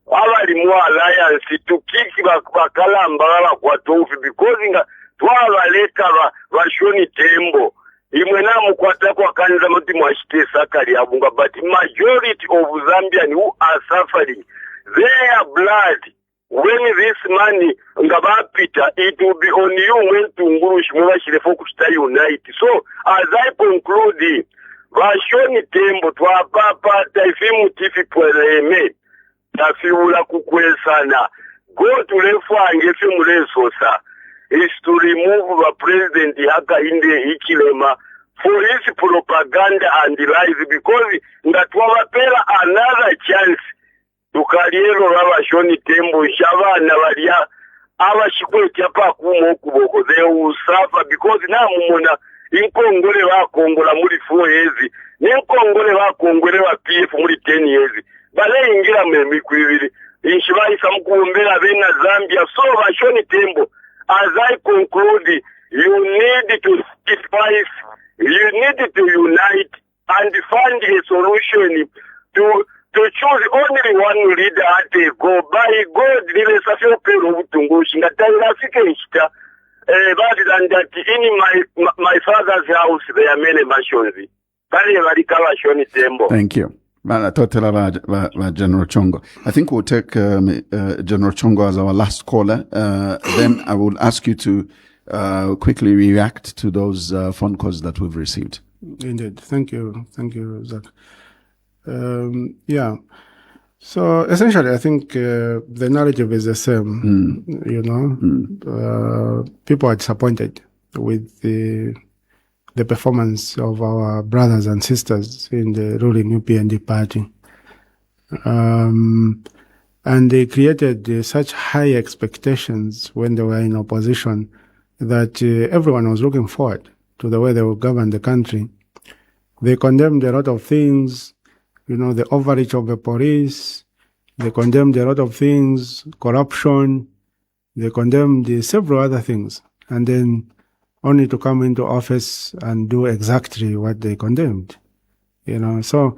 abalimu alliance to kick bakalamba bakwatofu because twabaleka Washoni Tembo imwe namukwata kwa kanza muti mwashitesa kali abunga, but majority of Zambians who are suffering their blood when this money ngabapita, it will be on you when tungurushi mwashirefo kushita unite. So as I conclude, Washoni Tembo twapapa taifimu tifi pweleme tafiula kukwesana go to lefange fimu lesosa is to remove the president Hakainde Hichilema for his propaganda and lies, because ngatwabapela another chance tukaliero Washoni Tembo shavana valia abashikwetya pakumo kuboko. They will suffer because namumona inkongole bakongola muri 4 years n'inkongole bakongole ba PF muri 10 years bale ingira memi kwibiri inshibayisa mukumbera bena Zambia. So Washoni Tembo, as I conclude, you need to sacrifice, you need to unite and find a solution to choose only one leader at a go. By God, the Safio Peru Tungushi, rather than that in my father's house, there are many mansions. Thank you. General Chongo. I think we'll take General Chongo as our last caller. Then I will ask you to quickly react to those phone calls that we've received. Indeed. Thank you, Zach. Yeah. So essentially, I think the narrative is the same. You know, people are disappointed with the performance of our brothers and sisters in the ruling UPND party. And they created such high expectations when they were in opposition that everyone was looking forward to the way they would govern the country. They condemned a lot of things, you know, the overreach of the police. They condemned a lot of things, corruption. They condemned several other things. And then only to come into office and do exactly what they condemned, you know. So,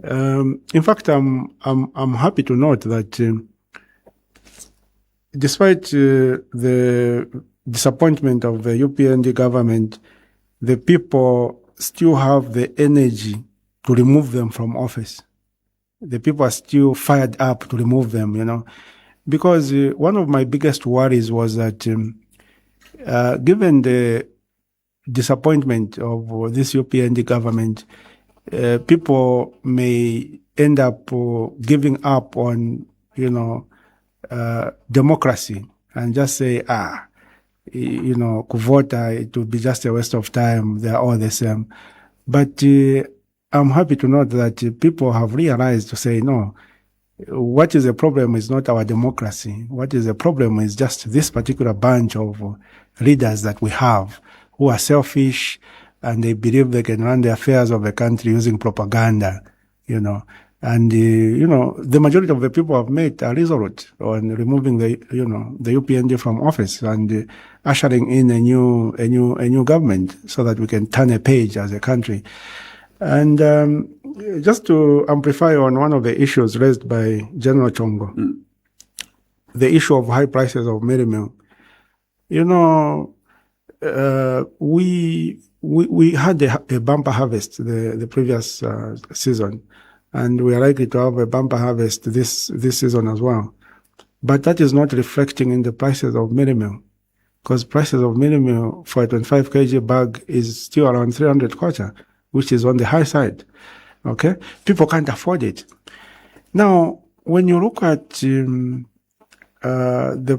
in fact, I'm happy to note that despite the disappointment of the UPND government, the people still have the energy to remove them from office. The people are still fired up to remove them, you know, because one of my biggest worries was that given the disappointment of this UPND government, people may end up giving up on, you know, democracy and just say, you know, kuvota, it would be just a waste of time. They're all the same. But I'm happy to note that people have realized to say, no, what is the problem is not our democracy. What is the problem is just this particular bunch of leaders that we have who are selfish and they believe they can run the affairs of the country using propaganda, you know. And, you know, the majority of the people have made a resolute on removing the UPND from office and ushering in a new government so that we can turn a page as a country. And just to amplify on one of the issues raised by General Chongo, the issue of high prices of milk. You know, we had a bumper harvest the previous season, and we are likely to have a bumper harvest this season as well. But that is not reflecting in the prices of mealie meal, because prices of mealie meal for a 25 kg bag is still around 300 kwacha, which is on the high side. Okay, people can't afford it. Now, when you look at the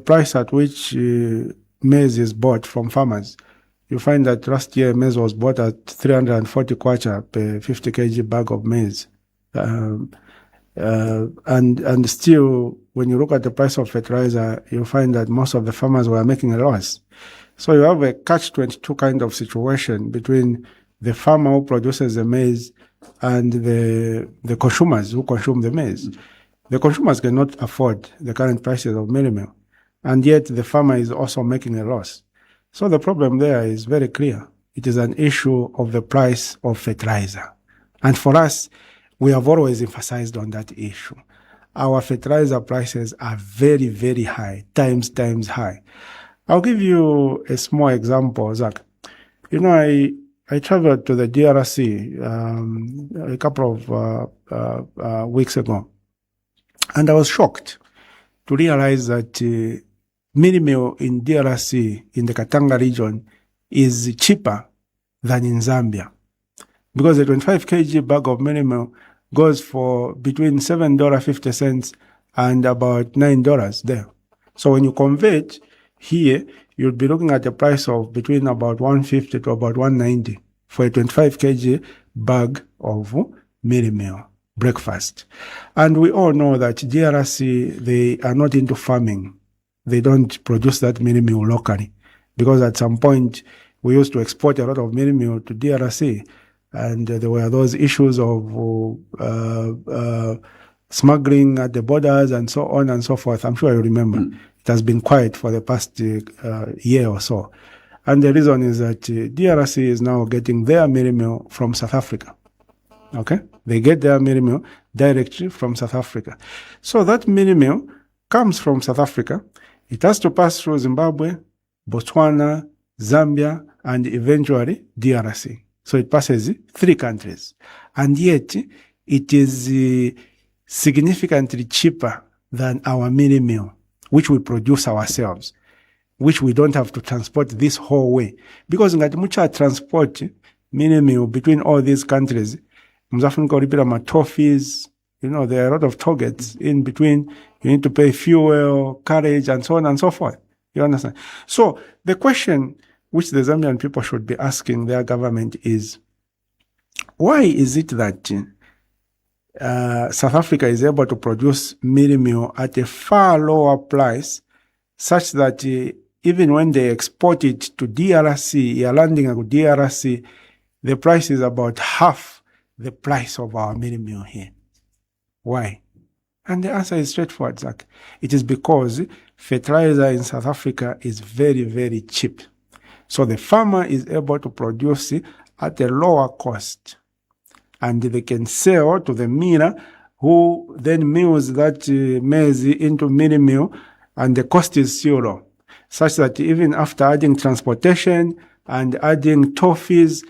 price at which maize is bought from farmers, you find that last year maize was bought at 340 kwacha per 50 kg bag of maize. And still, when you look at the price of fertilizer, you find that most of the farmers were making a loss. So you have a catch-22 kind of situation between the farmer who produces the maize and the consumers who consume the maize. The consumers cannot afford the current prices of mealie meal, and yet the farmer is also making a loss. So the problem there is very clear. It is an issue of the price of fertilizer. And for us, we have always emphasized on that issue. Our fertilizer prices are very, very high, times high. I'll give you a small example, Zach. You know, I traveled to the DRC a couple of weeks ago, and I was shocked to realize that mealie meal in DRC, in the Katanga region, is cheaper than in Zambia. Because a 25 kg bag of mealie meal goes for between $7.50 and about $9 there. So when you convert here, you'll be looking at a price of between about $150 to about $190 for a 25 kg bag of mealie meal breakfast. And we all know that DRC, they are not into farming. They don't produce that mealie meal locally, because at some point we used to export a lot of mealie meal to DRC. And there were those issues of smuggling at the borders and so on and so forth. I'm sure you remember. It has been quiet for the past year or so. And the reason is that DRC is now getting their mealie meal from South Africa. Okay? They get their mealie meal directly from South Africa. So that mealie meal comes from South Africa. It has to pass through Zimbabwe, Botswana, Zambia, and eventually DRC. So it passes 3 countries. And yet, it is significantly cheaper than our mealie meal, which we produce ourselves, which we don't have to transport this whole way. Because ngati mucha transport mealie meal between all these countries, mzafunika ulipira matoffies, you know, there are a lot of toll gates in between. You need to pay fuel, carriage, and so on and so forth. You understand? So the question which the Zambian people should be asking their government is, why is it that South Africa is able to produce mealie meal at a far lower price, such that even when they export it to DRC, landing at DRC, the price is about half the price of our mealie meal here? Why? And the answer is straightforward, Zach. It is because fertilizer in South Africa is very, very cheap. So the farmer is able to produce at a lower cost, and they can sell to the miller, who then mills that maize into mealie meal, and the cost is still low, such that even after adding transportation and adding toll fees,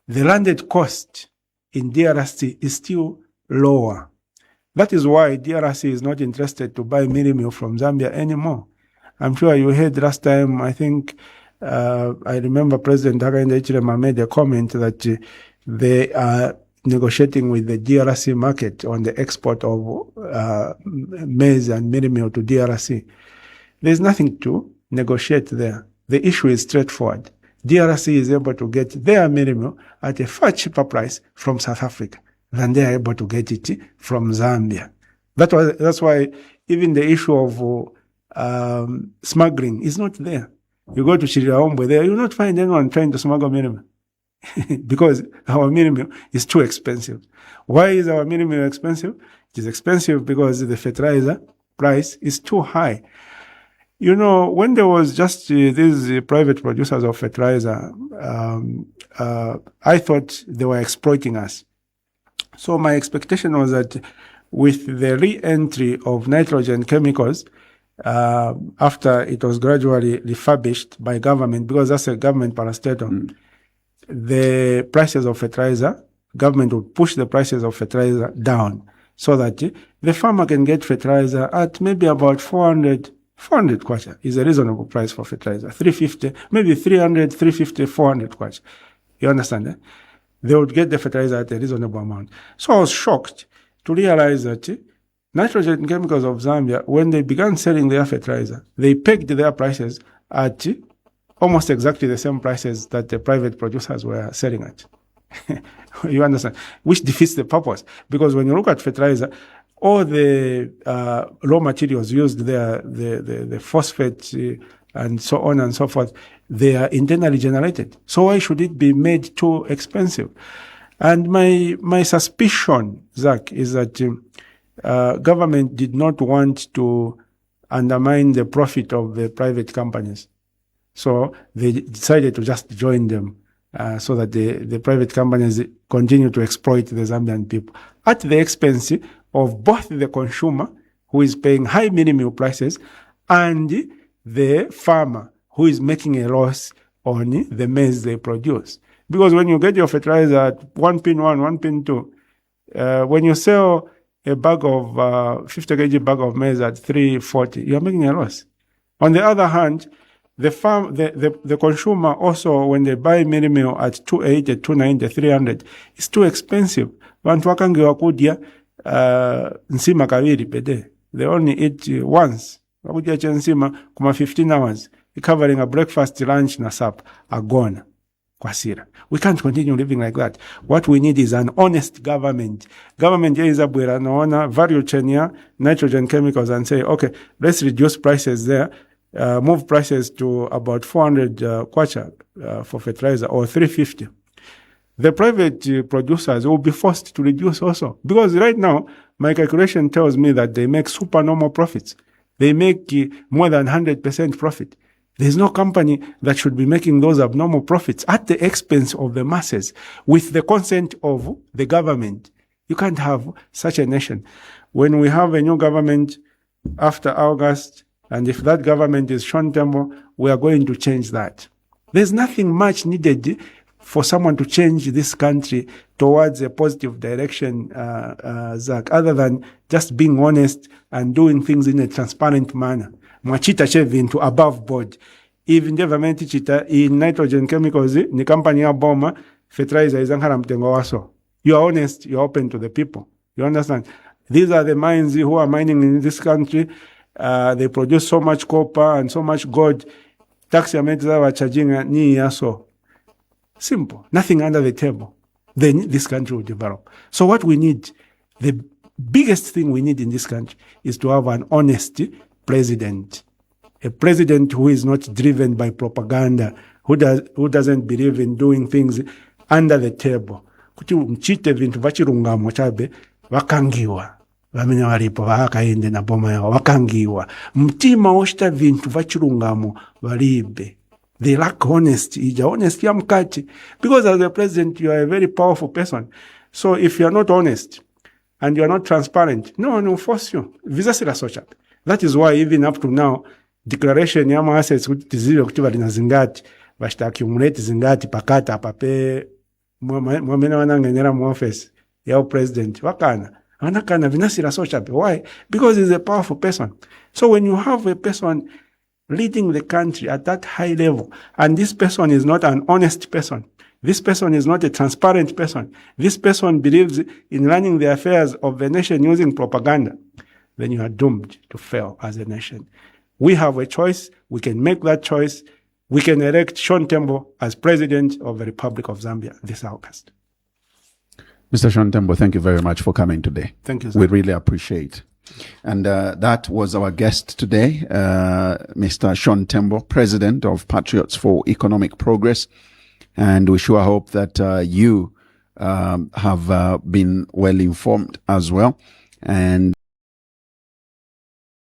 the landed cost in DRC is still lower. That is why DRC is not interested to buy mealie meal from Zambia anymore. I'm sure you heard last time, I think, I remember President Hakainde Hichilema made a comment that they are negotiating with the DRC market on the export of maize and mealie meal to DRC. There's nothing to negotiate there. The issue is straightforward. DRC is able to get their mealie meal at a far cheaper price from South Africa than they are able to get it from Zambia. That's why even the issue of smuggling is not there. You go to Chiriaombwe there, you will not find anyone trying to smuggle mealie meal because our mealie meal is too expensive. Why is our mealie meal expensive? It is expensive because the fertilizer price is too high. You know, when there was just these private producers of fertilizer, I thought they were exploiting us. So my expectation was that with the re-entry of nitrogen chemicals, after it was gradually refurbished by government, because that's a government parastatal, the prices of fertilizer, government would push the prices of fertilizer down so that the farmer can get fertilizer at maybe about 400 kwacha is a reasonable price for fertilizer. 350, maybe 300, 350, 400 kwacha. You understand that? They would get the fertilizer at a reasonable amount. So I was shocked to realize that Nitrogen Chemicals of Zambia, when they began selling their fertilizer, they pegged their prices at almost exactly the same prices that the private producers were selling at. You understand? Which defeats the purpose. Because when you look at fertilizer, all the raw materials used there, the phosphate and so on and so forth, they are internally generated. So why should it be made too expensive? And my suspicion, Zach, is that government did not want to undermine the profit of the private companies. So they decided to just join them so that the private companies continue to exploit the Zambian people at the expense of both the consumer, who is paying high minimum prices, and the farmer, who is making a loss on the maize they produce. Because when you get your fertilizer at 1 pin 1, 1 pin 2, when you sell a bag of 50 kg bag of maize at 340, you're making a loss. On the other hand, the consumer also, when they buy mini meal at 280, 290, 300, it's too expensive. Bantu wakangiwa kudya nsima kaviri per day. They only eat once. Wakudya chensima kuma 15 hours, covering a breakfast, lunch, na supper, agona. Kwasira. We can't continue living like that. What we need is an honest government. Government is a naona value chain ya nitrogen chemicals and say, okay, let's reduce prices there, move prices to about 400 kwacha for fertilizer, or 350. The private producers will be forced to reduce also. Because right now, my calculation tells me that they make supernormal profits. They make more than 100% profit. There's no company that should be making those abnormal profits at the expense of the masses with the consent of the government. You can't have such a nation. When we have a new government after August, and if that government is Sean Tembo, we are going to change that. There's nothing much needed for someone to change this country towards a positive direction, Zach, other than just being honest and doing things in a transparent manner. Mwachita chevintu above board. Even government chita in nitrogen chemicals, ni company ya bomba, fertilizer izankara mtengo waso. You are honest, you are open to the people. You understand? These are the mines who are mining in this country. They produce so much copper and so much gold. Tax ya metiza wa charging ni yaso. Simple. Nothing under the table. Then this country will develop. So what we need, the biggest thing we need in this country is to have an honest president. A president who is not driven by propaganda, who doesn't believe in doing things under the table. Kuti mchite vintu vachirungamo chabe wakangiwa. Vamenya walipo vakaende na boma yao wakangiwa. Mtima woshita vintu vachirungamo walibe. They lack honesty. Ija honesty ya mkati. Because as a president, you are a very powerful person. So if you are not honest and you are not transparent, no one will force you. Visa sila socha. That is why even up to now, declaration ya assets kutizile kutiva lina zingati, bashita accumulate zingati pakata pape mwamena wanangenyera mu office ya president. Wakana vinasila socha. Why? Because he's a powerful person. So when you have a person leading the country at that high level, and this person is not an honest person, this person is not a transparent person, this person believes in running the affairs of the nation using propaganda, then you are doomed to fail as a nation. We have a choice. We can make that choice. We can elect Sean Tembo as president of the Republic of Zambia this August. Mr. Sean Tembo, thank you very much for coming today. Thank you, sir. We really appreciate. And that was our guest today, Mr. Sean Tembo, president of Patriots for Economic Progress. And we sure hope that you have been well informed as well. And